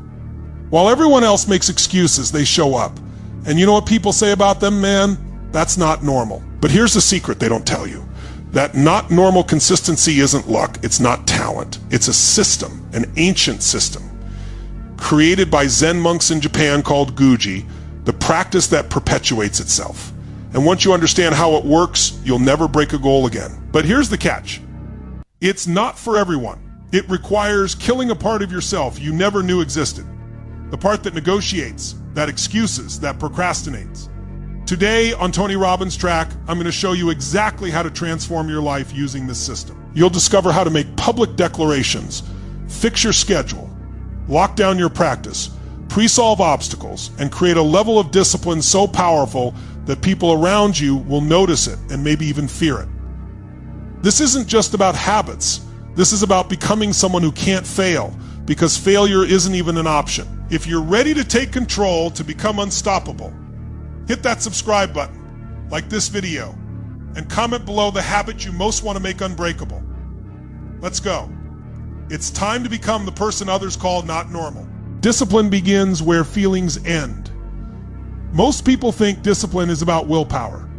While everyone else makes excuses, they show up. And you know what people say about them, man? That's not normal. But here's the secret they don't tell you. That not normal consistency isn't luck, it's not talent. It's a system, an ancient system, created by Zen monks in Japan called Guji, the practice that perpetuates itself. And once you understand how it works, you'll never break a goal again. But here's the catch. It's not for everyone. It requires killing a part of yourself you never knew existed. The part that negotiates, that excuses, that procrastinates. Today on Tony Robbins' track, I'm going to show you exactly how to transform your life using this system. You'll discover how to make public declarations, fix your schedule, lock down your practice, pre-solve obstacles, and create a level of discipline so powerful that people around you will notice it and maybe even fear it. This isn't just about habits. This is about becoming someone who can't fail, because failure isn't even an option. If you're ready to take control to become unstoppable, hit that subscribe button, like this video, and comment below the habit you most want to make unbreakable. Let's go. It's time to become the person others call not normal. Discipline begins where feelings end. Most people think discipline is about willpower,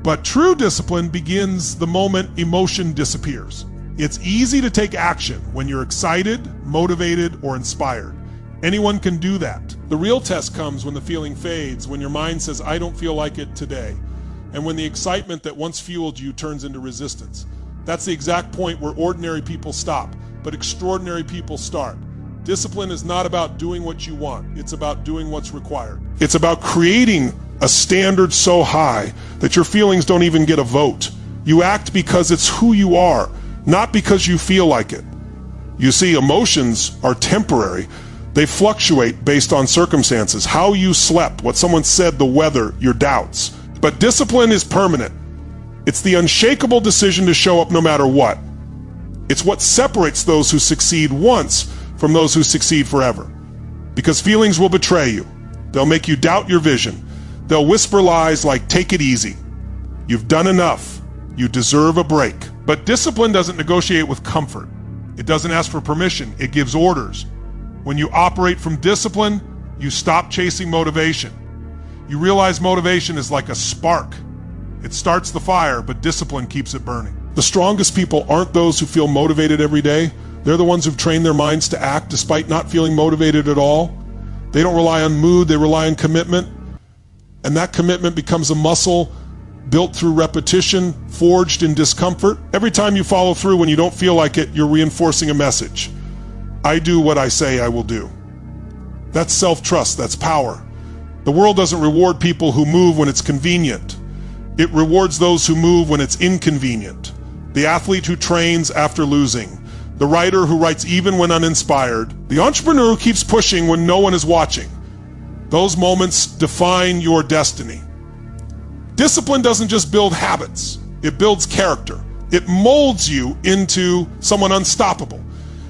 but true discipline begins the moment emotion disappears. It's easy to take action when you're excited, motivated, or inspired. Anyone can do that. The real test comes when the feeling fades, when your mind says, I don't feel like it today, and when the excitement that once fueled you turns into resistance. That's the exact point where ordinary people stop, but extraordinary people start. Discipline is not about doing what you want. It's about doing what's required. It's about creating a standard so high that your feelings don't even get a vote. You act because it's who you are, not because you feel like it. You see, emotions are temporary. They fluctuate based on circumstances, how you slept, what someone said, the weather, your doubts. But discipline is permanent. It's the unshakable decision to show up no matter what. It's what separates those who succeed once from those who succeed forever. Because feelings will betray you. They'll make you doubt your vision. They'll whisper lies like, take it easy. You've done enough. You deserve a break. But discipline doesn't negotiate with comfort. It doesn't ask for permission. It gives orders. When you operate from discipline, you stop chasing motivation. You realize motivation is like a spark. It starts the fire, but discipline keeps it burning. The strongest people aren't those who feel motivated every day. They're the ones who've trained their minds to act despite not feeling motivated at all. They don't rely on mood, they rely on commitment. And that commitment becomes a muscle built through repetition, forged in discomfort. Every time you follow through when you don't feel like it, you're reinforcing a message. I do what I say I will do. That's self-trust, that's power. The world doesn't reward people who move when it's convenient. It rewards those who move when it's inconvenient. The athlete who trains after losing. The writer who writes even when uninspired. The entrepreneur who keeps pushing when no one is watching. Those moments define your destiny. Discipline doesn't just build habits. It builds character. It molds you into someone unstoppable.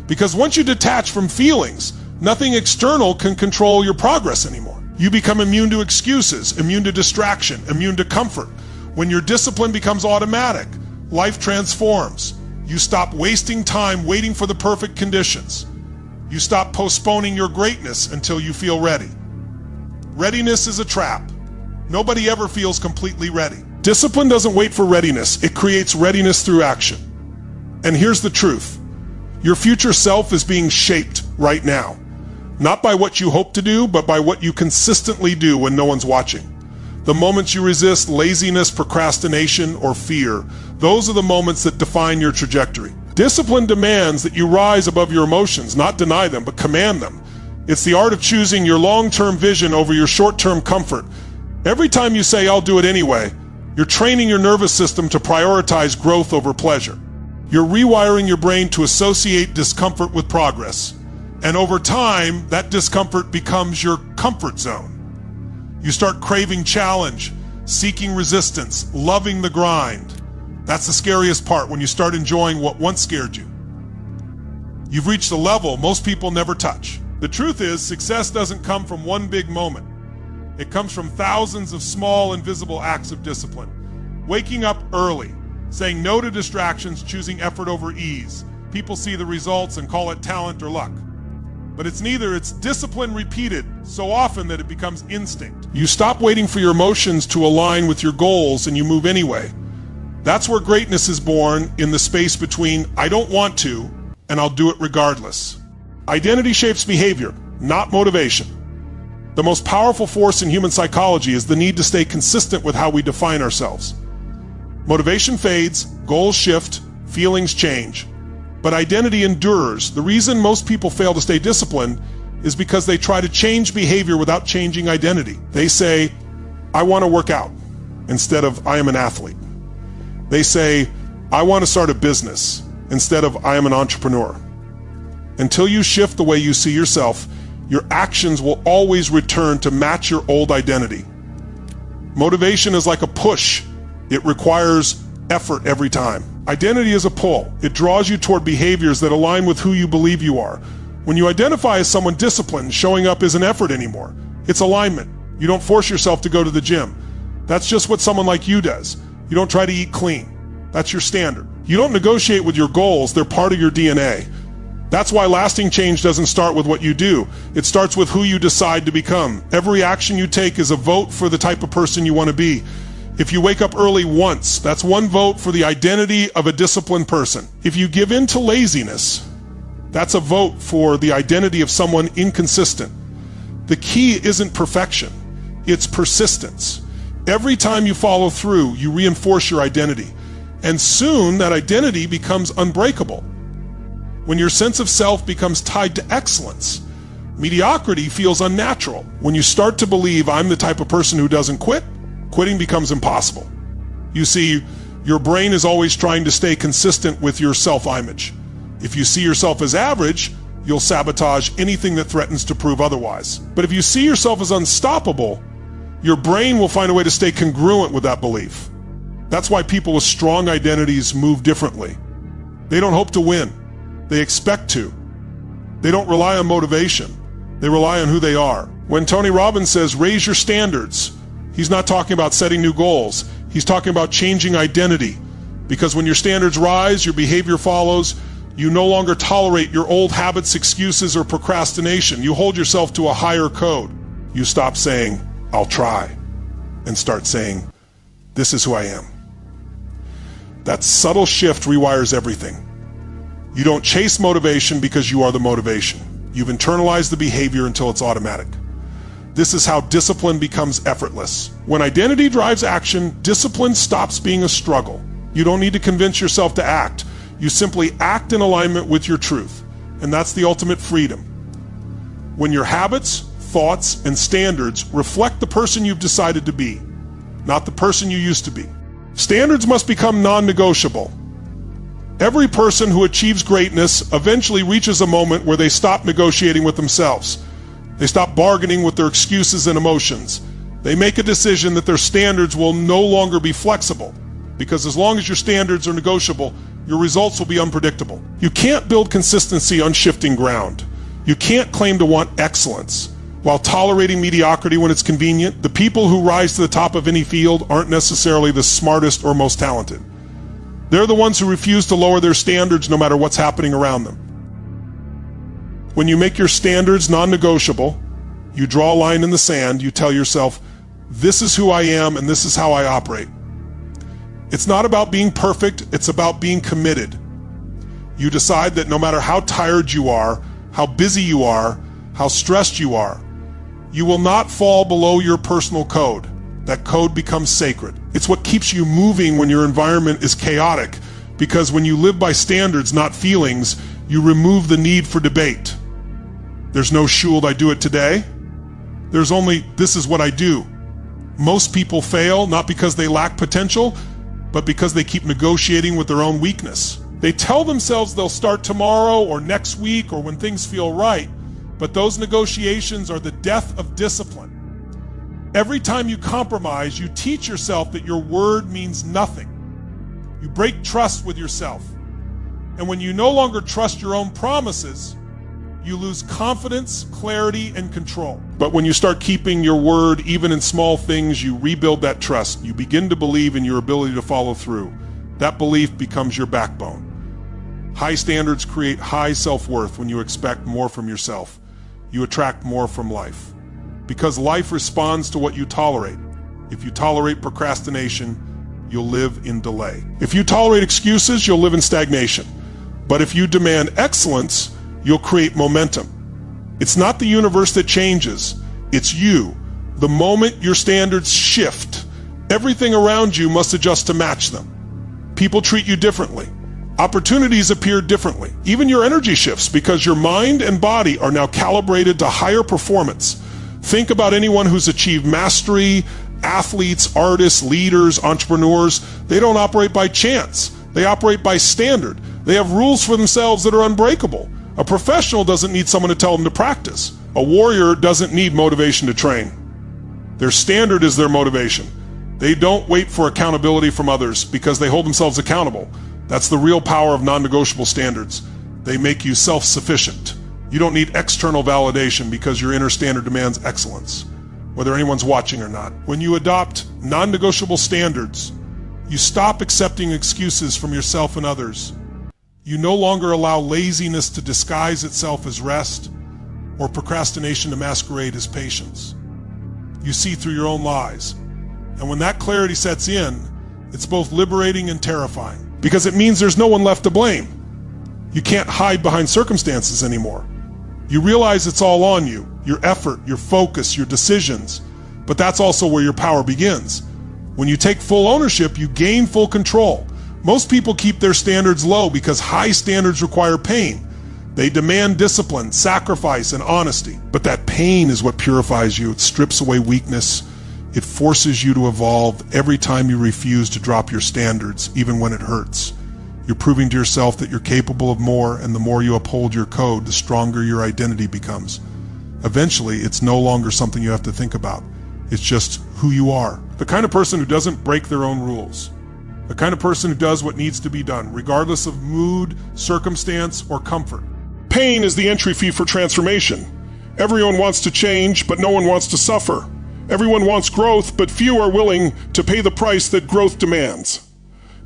Because once you detach from feelings, nothing external can control your progress anymore. You become immune to excuses, immune to distraction, immune to comfort. When your discipline becomes automatic, life transforms. You stop wasting time waiting for the perfect conditions. You stop postponing your greatness until you feel ready. Readiness is a trap. Nobody ever feels completely ready. Discipline doesn't wait for readiness. It creates readiness through action. And here's the truth. Your future self is being shaped right now. Not by what you hope to do, but by what you consistently do when no one's watching. The moments you resist laziness, procrastination, or fear, those are the moments that define your trajectory. Discipline demands that you rise above your emotions, not deny them, but command them. It's the art of choosing your long-term vision over your short-term comfort. Every time you say, I'll do it anyway, you're training your nervous system to prioritize growth over pleasure. You're rewiring your brain to associate discomfort with progress. And over time, that discomfort becomes your comfort zone. You start craving challenge, seeking resistance, loving the grind. That's the scariest part, when you start enjoying what once scared you. You've reached a level most people never touch. The truth is, success doesn't come from one big moment. It comes from thousands of small, invisible acts of discipline. Waking up early, saying no to distractions, choosing effort over ease. People see the results and call it talent or luck. But it's neither. It's discipline repeated so often that it becomes instinct. You stop waiting for your emotions to align with your goals and you move anyway. That's where greatness is born, in the space between I don't want to and I'll do it regardless. Identity shapes behavior, not motivation. The most powerful force in human psychology is the need to stay consistent with how we define ourselves. Motivation fades, goals shift, feelings change. But identity endures. The reason most people fail to stay disciplined is because they try to change behavior without changing identity. They say, I want to work out, instead of I am an athlete. They say, I want to start a business, instead of I am an entrepreneur. Until you shift the way you see yourself, your actions will always return to match your old identity. Motivation is like a push. It requires effort every time. Identity is a pull. It draws you toward behaviors that align with who you believe you are. When you identify as someone disciplined, showing up isn't effort anymore. It's alignment. You don't force yourself to go to the gym. That's just what someone like you does. You don't try to eat clean. That's your standard. You don't negotiate with your goals. They're part of your DNA. That's why lasting change doesn't start with what you do. It starts with who you decide to become. Every action you take is a vote for the type of person you want to be. If you wake up early once, that's one vote for the identity of a disciplined person. If you give in to laziness, that's a vote for the identity of someone inconsistent. The key isn't perfection, it's persistence. Every time you follow through, you reinforce your identity. And soon that identity becomes unbreakable. When your sense of self becomes tied to excellence, mediocrity feels unnatural. When you start to believe I'm the type of person who doesn't quit, quitting becomes impossible. You see, your brain is always trying to stay consistent with your self-image. If you see yourself as average, you'll sabotage anything that threatens to prove otherwise. But if you see yourself as unstoppable, your brain will find a way to stay congruent with that belief. That's why people with strong identities move differently. They don't hope to win. They expect to. They don't rely on motivation. They rely on who they are. When Tony Robbins says, raise your standards, he's not talking about setting new goals. He's talking about changing identity. Because when your standards rise, your behavior follows. You no longer tolerate your old habits, excuses, or procrastination. You hold yourself to a higher code. You stop saying, I'll try, and start saying, this is who I am. That subtle shift rewires everything. You don't chase motivation because you are the motivation. You've internalized the behavior until it's automatic. This is how discipline becomes effortless. When identity drives action, discipline stops being a struggle. You don't need to convince yourself to act. You simply act in alignment with your truth. And that's the ultimate freedom. When your habits, thoughts, and standards reflect the person you've decided to be, not the person you used to be. Standards must become non-negotiable. Every person who achieves greatness eventually reaches a moment where they stop negotiating with themselves. They stop bargaining with their excuses and emotions. They make a decision that their standards will no longer be flexible, because as long as your standards are negotiable, your results will be unpredictable. You can't build consistency on shifting ground. You can't claim to want excellence while tolerating mediocrity when it's convenient. The people who rise to the top of any field aren't necessarily the smartest or most talented. They're the ones who refuse to lower their standards no matter what's happening around them. When you make your standards non-negotiable, you draw a line in the sand, you tell yourself, this is who I am and this is how I operate. It's not about being perfect, it's about being committed. You decide that no matter how tired you are, how busy you are, how stressed you are, you will not fall below your personal code. That code becomes sacred. It's what keeps you moving when your environment is chaotic, because when you live by standards, not feelings, you remove the need for debate. There's no should I do it today? There's only this is what I do. Most people fail not because they lack potential, but because they keep negotiating with their own weakness. They tell themselves they'll start tomorrow or next week or when things feel right, but those negotiations are the death of discipline. Every time you compromise, you teach yourself that your word means nothing. You break trust with yourself. And when you no longer trust your own promises, you lose confidence, clarity, and control. But when you start keeping your word, even in small things, you rebuild that trust. You begin to believe in your ability to follow through. That belief becomes your backbone. High standards create high self-worth. When you expect more from yourself, you attract more from life. Because life responds to what you tolerate. If you tolerate procrastination, you'll live in delay. If you tolerate excuses, you'll live in stagnation. But if you demand excellence, you'll create momentum. It's not the universe that changes, it's you. The moment your standards shift, everything around you must adjust to match them. People treat you differently. Opportunities appear differently. Even your energy shifts because your mind and body are now calibrated to higher performance. Think about anyone who's achieved mastery, athletes, artists, leaders, entrepreneurs. They don't operate by chance. They operate by standard. They have rules for themselves that are unbreakable. A professional doesn't need someone to tell them to practice. A warrior doesn't need motivation to train. Their standard is their motivation. They don't wait for accountability from others because they hold themselves accountable. That's the real power of non-negotiable standards. They make you self-sufficient. You don't need external validation because your inner standard demands excellence, whether anyone's watching or not. When you adopt non-negotiable standards, you stop accepting excuses from yourself and others. You no longer allow laziness to disguise itself as rest or procrastination to masquerade as patience. You see through your own lies. And when that clarity sets in, it's both liberating and terrifying because it means there's no one left to blame. You can't hide behind circumstances anymore. You realize it's all on you, your effort, your focus, your decisions, but that's also where your power begins. When you take full ownership, you gain full control. Most people keep their standards low because high standards require pain. They demand discipline, sacrifice, and honesty. But that pain is what purifies you. It strips away weakness. It forces you to evolve every time you refuse to drop your standards, even when it hurts. You're proving to yourself that you're capable of more, and the more you uphold your code, the stronger your identity becomes. Eventually, it's no longer something you have to think about. It's just who you are. The kind of person who doesn't break their own rules. The kind of person who does what needs to be done, regardless of mood, circumstance, or comfort. Pain is the entry fee for transformation. Everyone wants to change, but no one wants to suffer. Everyone wants growth, but few are willing to pay the price that growth demands.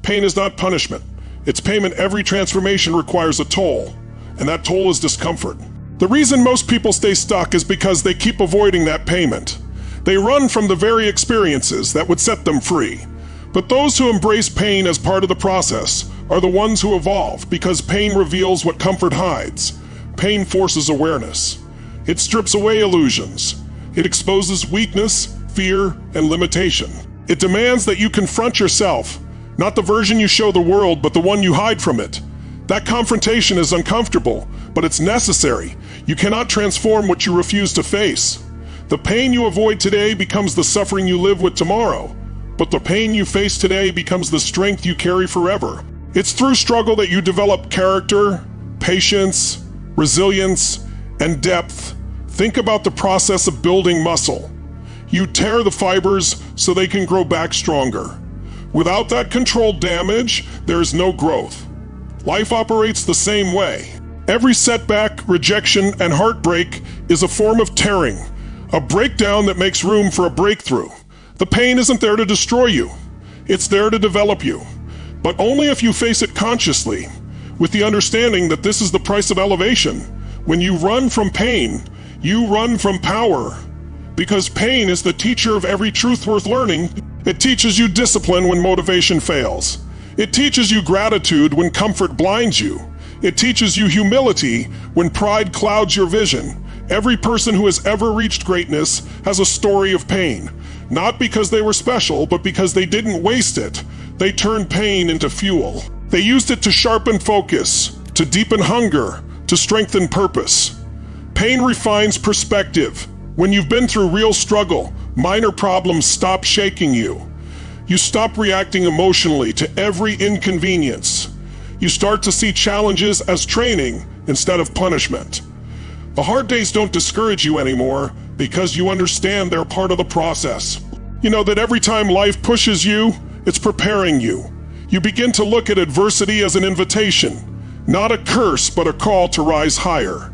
Pain is not punishment. It's payment. Every transformation requires a toll, and that toll is discomfort. The reason most people stay stuck is because they keep avoiding that payment. They run from the very experiences that would set them free. But those who embrace pain as part of the process are the ones who evolve, because pain reveals what comfort hides. Pain forces awareness. It strips away illusions. It exposes weakness, fear, and limitation. It demands that you confront yourself, not the version you show the world, but the one you hide from it. That confrontation is uncomfortable, but it's necessary. You cannot transform what you refuse to face. The pain you avoid today becomes the suffering you live with tomorrow. But the pain you face today becomes the strength you carry forever. It's through struggle that you develop character, patience, resilience, and depth. Think about the process of building muscle. You tear the fibers so they can grow back stronger. Without that controlled damage, there is no growth. Life operates the same way. Every setback, rejection, and heartbreak is a form of tearing, a breakdown that makes room for a breakthrough. The pain isn't there to destroy you. It's there to develop you. But only if you face it consciously, with the understanding that this is the price of elevation. When you run from pain, you run from power. Because pain is the teacher of every truth worth learning. It teaches you discipline when motivation fails. It teaches you gratitude when comfort blinds you. It teaches you humility when pride clouds your vision. Every person who has ever reached greatness has a story of pain. Not because they were special, but because they didn't waste it. They turned pain into fuel. They used it to sharpen focus, to deepen hunger, to strengthen purpose. Pain refines perspective. When you've been through real struggle, minor problems stop shaking you. You stop reacting emotionally to every inconvenience. You start to see challenges as training instead of punishment. The hard days don't discourage you anymore because you understand they're part of the process. You know that every time life pushes you, it's preparing you. You begin to look at adversity as an invitation, not a curse, but a call to rise higher.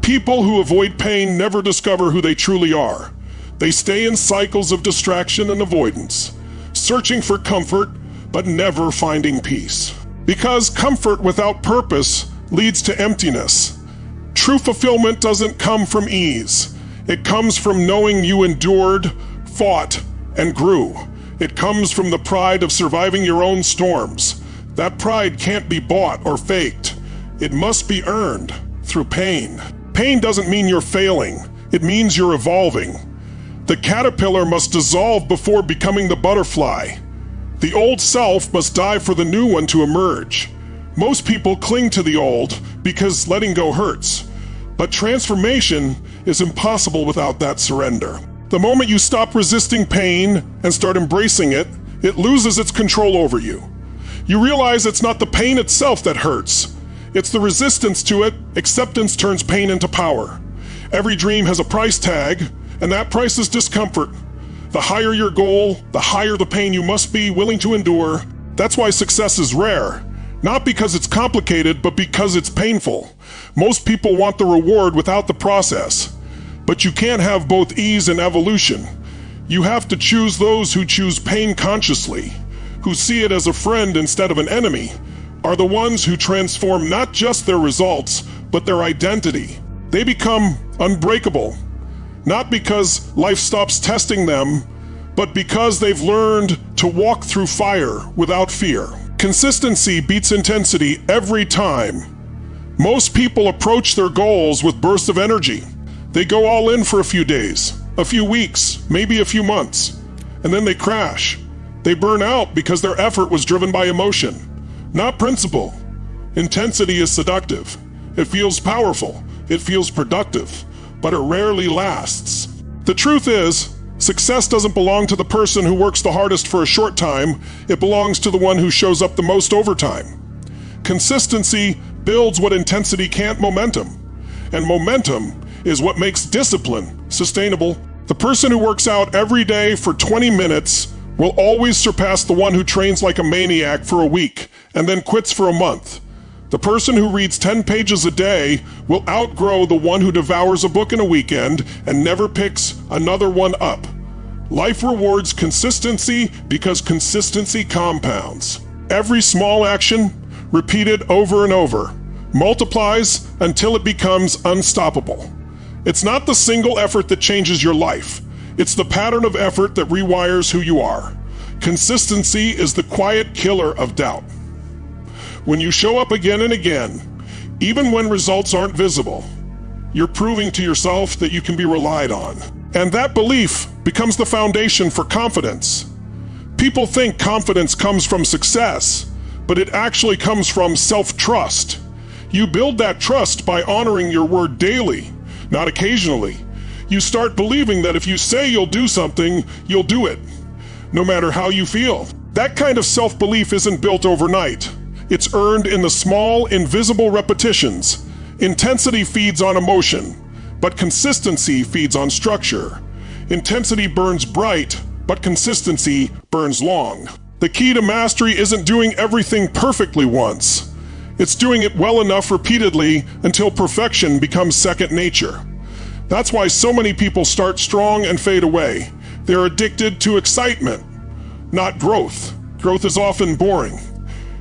People who avoid pain never discover who they truly are. They stay in cycles of distraction and avoidance, searching for comfort, but never finding peace. Because comfort without purpose leads to emptiness. True fulfillment doesn't come from ease. It comes from knowing you endured, fought, and grew. It comes from the pride of surviving your own storms. That pride can't be bought or faked. It must be earned through pain. Pain doesn't mean you're failing. It means you're evolving. The caterpillar must dissolve before becoming the butterfly. The old self must die for the new one to emerge. Most people cling to the old because letting go hurts. But transformation is impossible without that surrender. The moment you stop resisting pain and start embracing it, it loses its control over you. You realize it's not the pain itself that hurts. It's the resistance to it. Acceptance turns pain into power. Every dream has a price tag, and that price is discomfort. The higher your goal, the higher the pain you must be willing to endure. That's why success is rare. Not because it's complicated, but because it's painful. Most people want the reward without the process. But you can't have both ease and evolution. You have to choose those who choose pain consciously, who see it as a friend instead of an enemy, are the ones who transform not just their results, but their identity. They become unbreakable, not because life stops testing them, but because they've learned to walk through fire without fear. Consistency beats intensity every time. Most people approach their goals with bursts of energy. They go all in for a few days, a few weeks, maybe a few months, and then they crash. They burn out because their effort was driven by emotion, not principle. Intensity is seductive. It feels powerful. It feels productive, but it rarely lasts. The truth is, success doesn't belong to the person who works the hardest for a short time. It belongs to the one who shows up the most over time. Consistency builds what intensity can't. Momentum. And momentum is what makes discipline sustainable. The person who works out every day for 20 minutes will always surpass the one who trains like a maniac for a week and then quits for a month. The person who reads 10 pages a day will outgrow the one who devours a book in a weekend and never picks another one up. Life rewards consistency because consistency compounds. Every small action, repeated over and over, multiplies until it becomes unstoppable. It's not the single effort that changes your life. It's the pattern of effort that rewires who you are. Consistency is the quiet killer of doubt. When you show up again and again, even when results aren't visible, you're proving to yourself that you can be relied on. And that belief becomes the foundation for confidence. People think confidence comes from success, but it actually comes from self-trust. You build that trust by honoring your word daily, not occasionally. You start believing that if you say you'll do something, you'll do it, no matter how you feel. That kind of self-belief isn't built overnight. It's earned in the small, invisible repetitions. Intensity feeds on emotion, but consistency feeds on structure. Intensity burns bright, but consistency burns long. The key to mastery isn't doing everything perfectly once. It's doing it well enough repeatedly until perfection becomes second nature. That's why so many people start strong and fade away. They're addicted to excitement, not growth. Growth is often boring.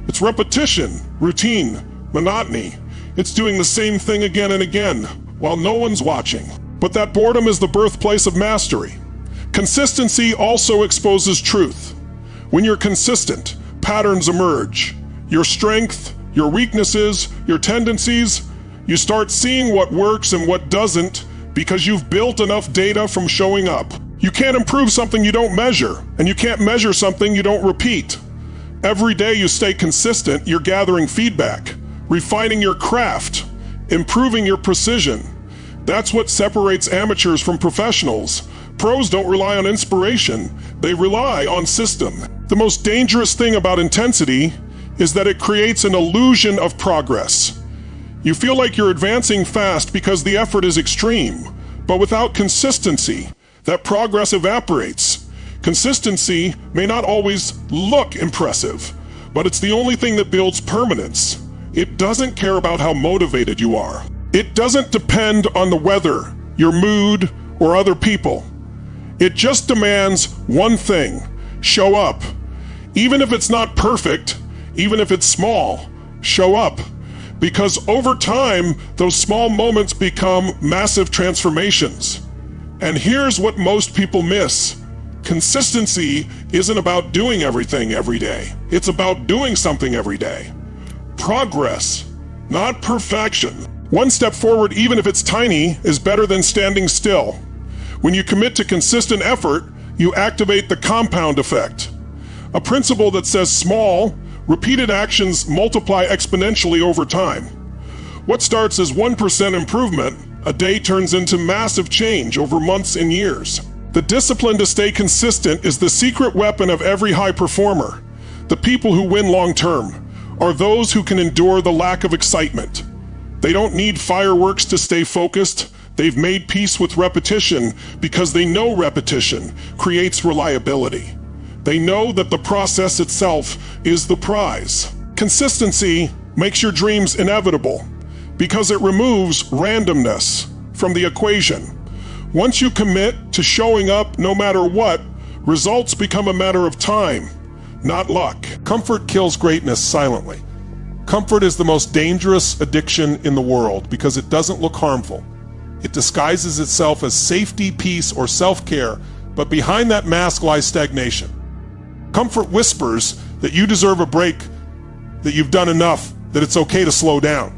It's repetition, routine, monotony. It's doing the same thing again and again while no one's watching. But that boredom is the birthplace of mastery. Consistency also exposes truth. When you're consistent, patterns emerge. Your strength, your weaknesses, your tendencies, you start seeing what works and what doesn't because you've built enough data from showing up. You can't improve something you don't measure, and you can't measure something you don't repeat. Every day you stay consistent, you're gathering feedback, refining your craft, improving your precision. That's what separates amateurs from professionals. Pros don't rely on inspiration, they rely on system. The most dangerous thing about intensity is that it creates an illusion of progress. You feel like you're advancing fast because the effort is extreme, but without consistency, that progress evaporates. Consistency may not always look impressive, but it's the only thing that builds permanence. It doesn't care about how motivated you are. It doesn't depend on the weather, your mood, or other people. It just demands one thing: show up. Even if it's not perfect, even if it's small, show up. Because over time, those small moments become massive transformations. And here's what most people miss. Consistency isn't about doing everything every day. It's about doing something every day. Progress, not perfection. One step forward, even if it's tiny, is better than standing still. When you commit to consistent effort, you activate the compound effect. A principle that says small, repeated actions multiply exponentially over time. What starts as 1% improvement, a day turns into massive change over months and years. The discipline to stay consistent is the secret weapon of every high performer. The people who win long-term are those who can endure the lack of excitement. They don't need fireworks to stay focused. They've made peace with repetition because they know repetition creates reliability. They know that the process itself is the prize. Consistency makes your dreams inevitable because it removes randomness from the equation. Once you commit to showing up no matter what, results become a matter of time, not luck. Comfort kills greatness silently. Comfort is the most dangerous addiction in the world because it doesn't look harmful. It disguises itself as safety, peace, or self-care, but behind that mask lies stagnation. Comfort whispers that you deserve a break, that you've done enough, that it's okay to slow down.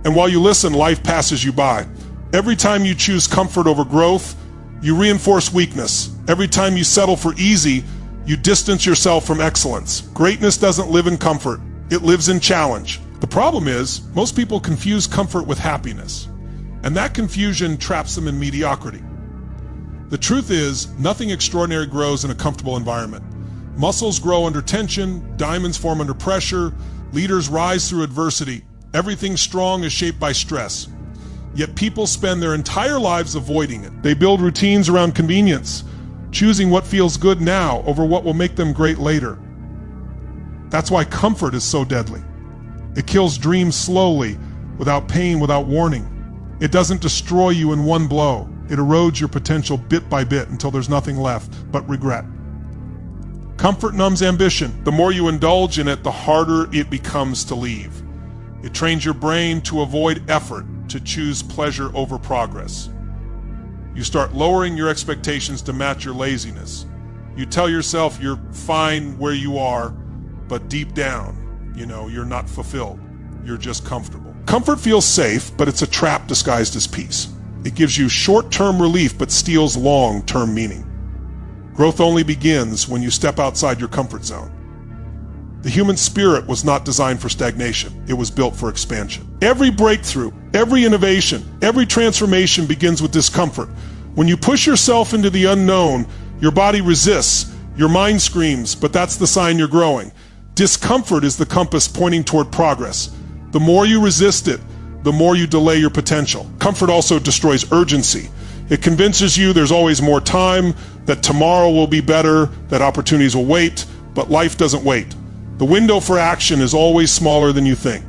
And while you listen, life passes you by. Every time you choose comfort over growth, you reinforce weakness. Every time you settle for easy, you distance yourself from excellence. Greatness doesn't live in comfort. It lives in challenge. The problem is, most people confuse comfort with happiness, and that confusion traps them in mediocrity. The truth is, nothing extraordinary grows in a comfortable environment. Muscles grow under tension, diamonds form under pressure, leaders rise through adversity. Everything strong is shaped by stress. Yet people spend their entire lives avoiding it. They build routines around convenience, choosing what feels good now over what will make them great later. That's why comfort is so deadly. It kills dreams slowly, without pain, without warning. It doesn't destroy you in one blow. It erodes your potential bit by bit until there's nothing left but regret. Comfort numbs ambition. The more you indulge in it, the harder it becomes to leave. It trains your brain to avoid effort, to choose pleasure over progress. You start lowering your expectations to match your laziness. You tell yourself you're fine where you are, but deep down, you're not fulfilled. You're just comfortable. Comfort feels safe, but it's a trap disguised as peace. It gives you short-term relief, but steals long-term meaning. Growth only begins when you step outside your comfort zone. The human spirit was not designed for stagnation. It was built for expansion. Every breakthrough, every innovation, every transformation begins with discomfort. When you push yourself into the unknown, your body resists, your mind screams, but that's the sign you're growing. Discomfort is the compass pointing toward progress. The more you resist it, the more you delay your potential. Comfort also destroys urgency. It convinces you there's always more time, that tomorrow will be better, that opportunities will wait, but life doesn't wait. The window for action is always smaller than you think.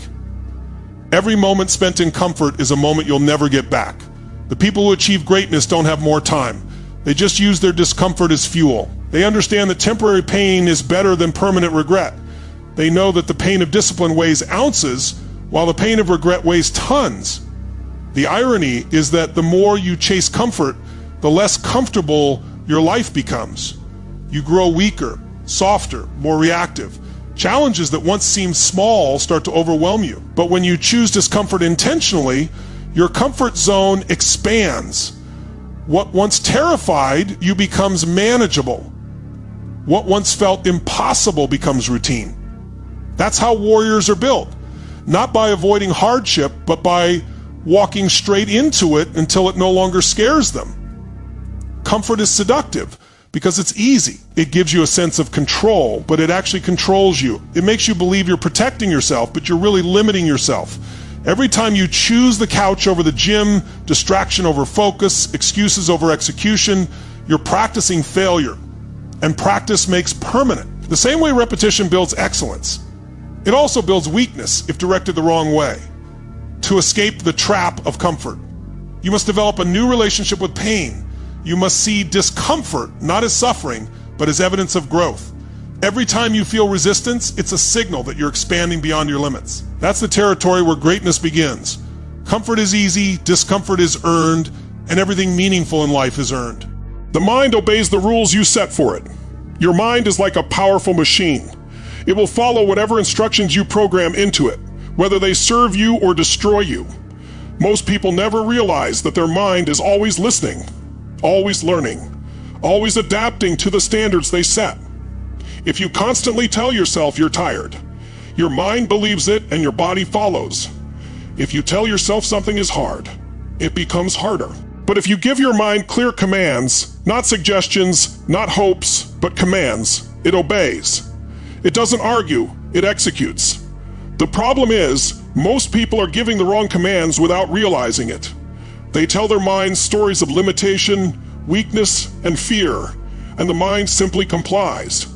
Every moment spent in comfort is a moment you'll never get back. The people who achieve greatness don't have more time. They just use their discomfort as fuel. They understand that temporary pain is better than permanent regret. They know that the pain of discipline weighs ounces, while the pain of regret weighs tons. The irony is that the more you chase comfort, the less comfortable your life becomes. You grow weaker, softer, more reactive. Challenges that once seemed small start to overwhelm you. But when you choose discomfort intentionally, your comfort zone expands. What once terrified you becomes manageable. What once felt impossible becomes routine. That's how warriors are built. Not by avoiding hardship, but by walking straight into it until it no longer scares them. Comfort is seductive because it's easy. It gives you a sense of control, but it actually controls you. It makes you believe you're protecting yourself, but you're really limiting yourself. Every time you choose the couch over the gym, distraction over focus, excuses over execution, you're practicing failure. And practice makes permanent. The same way repetition builds excellence, it also builds weakness if directed the wrong way. To escape the trap of comfort, you must develop a new relationship with pain. You must see discomfort not as suffering, but as evidence of growth. Every time you feel resistance, it's a signal that you're expanding beyond your limits. That's the territory where greatness begins. Comfort is easy, discomfort is earned, and everything meaningful in life is earned. The mind obeys the rules you set for it. Your mind is like a powerful machine. It will follow whatever instructions you program into it, whether they serve you or destroy you. Most people never realize that their mind is always listening, always learning, always adapting to the standards they set. If you constantly tell yourself you're tired, your mind believes it and your body follows. If you tell yourself something is hard, it becomes harder. But if you give your mind clear commands, not suggestions, not hopes, but commands, it obeys. It doesn't argue, it executes. The problem is, most people are giving the wrong commands without realizing it. They tell their minds stories of limitation, weakness, and fear, and the mind simply complies.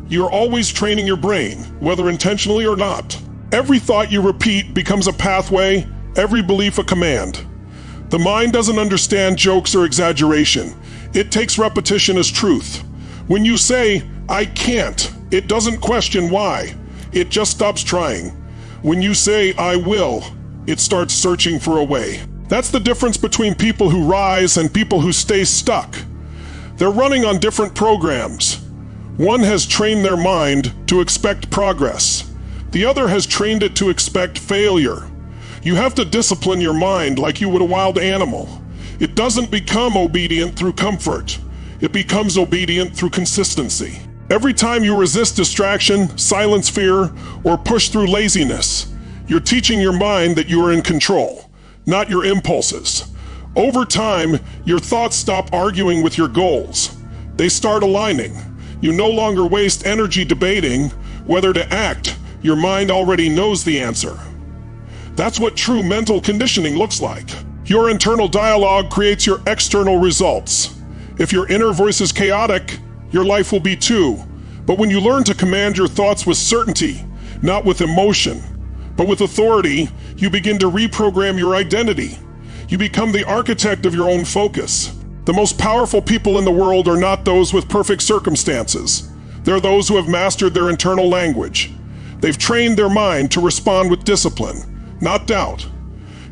You're always training your brain, whether intentionally or not. Every thought you repeat becomes a pathway, every belief a command. The mind doesn't understand jokes or exaggeration. It takes repetition as truth. When you say, "I can't," it doesn't question why. It just stops trying. When you say, "I will," it starts searching for a way. That's the difference between people who rise and people who stay stuck. They're running on different programs. One has trained their mind to expect progress. The other has trained it to expect failure. You have to discipline your mind like you would a wild animal. It doesn't become obedient through comfort. It becomes obedient through consistency. Every time you resist distraction, silence fear, or push through laziness, you're teaching your mind that you are in control, not your impulses. Over time, your thoughts stop arguing with your goals. They start aligning. You no longer waste energy debating whether to act. Your mind already knows the answer. That's what true mental conditioning looks like. Your internal dialogue creates your external results. If your inner voice is chaotic, your life will be too. But when you learn to command your thoughts with certainty, not with emotion, but with authority, you begin to reprogram your identity. You become the architect of your own focus. The most powerful people in the world are not those with perfect circumstances. They're those who have mastered their internal language. They've trained their mind to respond with discipline, not doubt.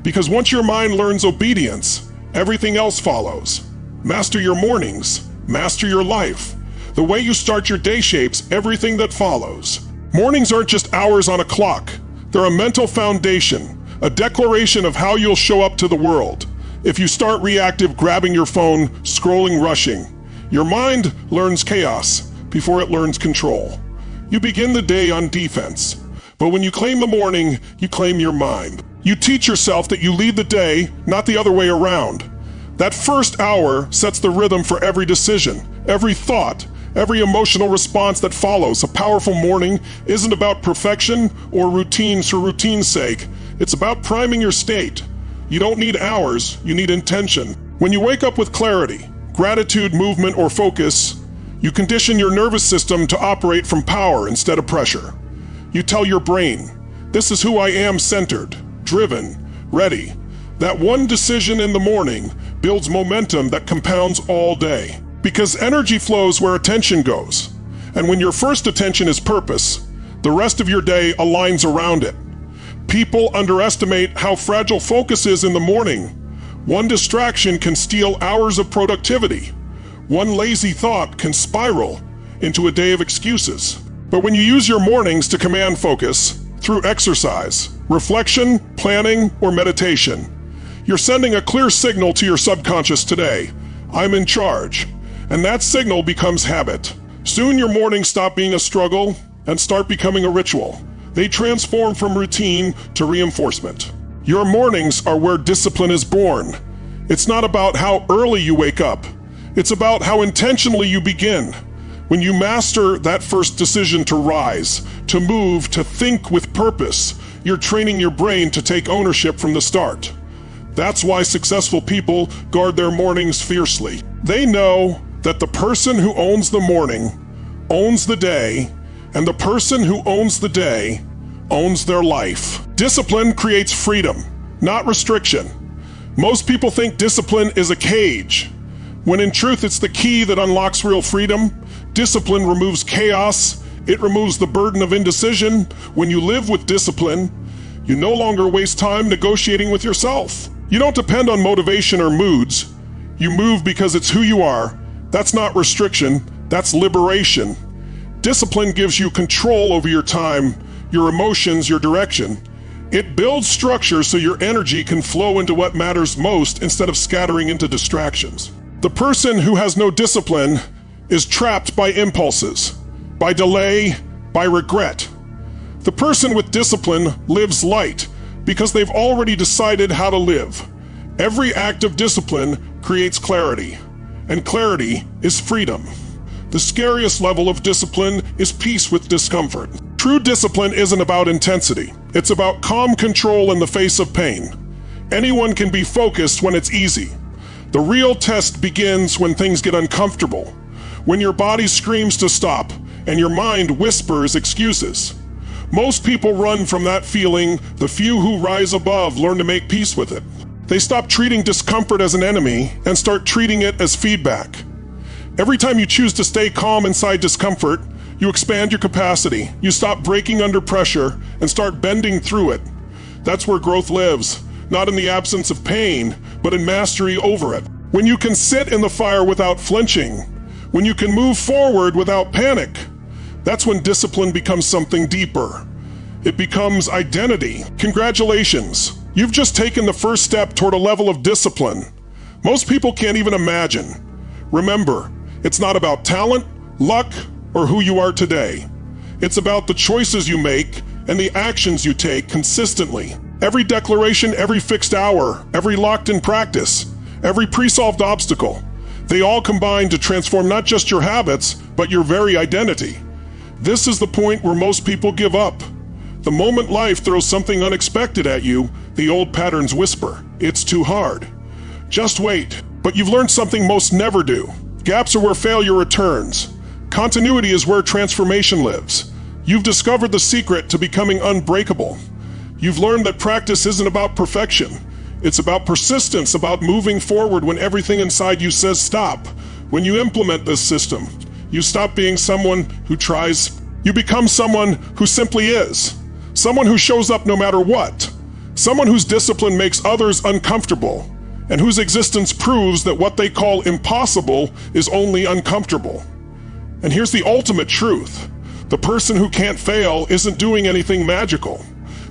Because once your mind learns obedience, everything else follows. Master your mornings, master your life. The way you start your day shapes everything that follows. Mornings aren't just hours on a clock. They're a mental foundation, a declaration of how you'll show up to the world. If you start reactive, grabbing your phone, scrolling, rushing, your mind learns chaos before it learns control. You begin the day on defense. But when you claim the morning, you claim your mind. You teach yourself that you lead the day, not the other way around. That first hour sets the rhythm for every decision, every thought, every emotional response that follows. A powerful morning isn't about perfection or routines for routine's sake. It's about priming your state. You don't need hours, you need intention. When you wake up with clarity, gratitude, movement, or focus, you condition your nervous system to operate from power instead of pressure. You tell your brain, "This is who I am, centered, driven, ready." That one decision in the morning builds momentum that compounds all day. Because energy flows where attention goes. And when your first attention is purpose, the rest of your day aligns around it. People underestimate how fragile focus is in the morning. One distraction can steal hours of productivity. One lazy thought can spiral into a day of excuses. But when you use your mornings to command focus through exercise, reflection, planning, or meditation, you're sending a clear signal to your subconscious today. I'm in charge. And that signal becomes habit. Soon your mornings stop being a struggle and start becoming a ritual. They transform from routine to reinforcement. Your mornings are where discipline is born. It's not about how early you wake up. It's about how intentionally you begin. When you master that first decision to rise, to move, to think with purpose, you're training your brain to take ownership from the start. That's why successful people guard their mornings fiercely. They know that the person who owns the morning owns the day, and the person who owns the day owns their life. Discipline creates freedom, not restriction. Most people think discipline is a cage, when in truth it's the key that unlocks real freedom. Discipline removes chaos. It removes the burden of indecision. When you live with discipline, you no longer waste time negotiating with yourself. You don't depend on motivation or moods. You move because it's who you are, That's not restriction, that's liberation. Discipline gives you control over your time, your emotions, your direction. It builds structure so your energy can flow into what matters most instead of scattering into distractions. The person who has no discipline is trapped by impulses, by delay, by regret. The person with discipline lives light because they've already decided how to live. Every act of discipline creates clarity, and clarity is freedom. The scariest level of discipline is peace with discomfort. True discipline isn't about intensity. It's about calm control in the face of pain. Anyone can be focused when it's easy. The real test begins when things get uncomfortable, when your body screams to stop and your mind whispers excuses. Most people run from that feeling. The few who rise above learn to make peace with it. They stop treating discomfort as an enemy and start treating it as feedback. Every time you choose to stay calm inside discomfort, you expand your capacity. You stop breaking under pressure and start bending through it. That's where growth lives, not in the absence of pain, but in mastery over it. When you can sit in the fire without flinching, when you can move forward without panic, that's when discipline becomes something deeper. It becomes identity. Congratulations. You've just taken the first step toward a level of discipline most people can't even imagine. Remember, it's not about talent, luck, or who you are today. It's about the choices you make and the actions you take consistently. Every declaration, every fixed hour, every locked-in practice, every pre-solved obstacle, they all combine to transform not just your habits, but your very identity. This is the point where most people give up. The moment life throws something unexpected at you, the old patterns whisper, "It's too hard." Just wait. But you've learned something most never do. Gaps are where failure returns. Continuity is where transformation lives. You've discovered the secret to becoming unbreakable. You've learned that practice isn't about perfection. It's about persistence, about moving forward when everything inside you says stop. When you implement this system, you stop being someone who tries. You become someone who simply is. Someone who shows up no matter what. Someone whose discipline makes others uncomfortable, and whose existence proves that what they call impossible is only uncomfortable. And here's the ultimate truth. The person who can't fail isn't doing anything magical.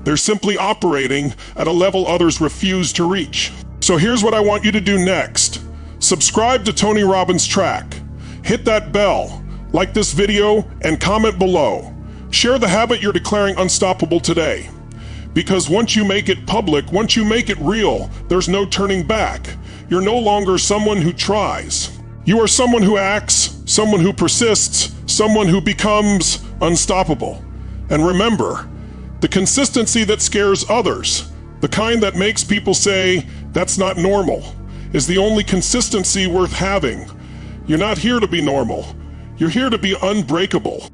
They're simply operating at a level others refuse to reach. So here's what I want you to do next. Subscribe to Tony Robbins' track. Hit that bell, like this video, and comment below. Share the habit you're declaring unstoppable today. Because once you make it public, once you make it real, there's no turning back. You're no longer someone who tries. You are someone who acts, someone who persists, someone who becomes unstoppable. And remember, the consistency that scares others, the kind that makes people say, "That's not normal," is the only consistency worth having. You're not here to be normal. You're here to be unbreakable.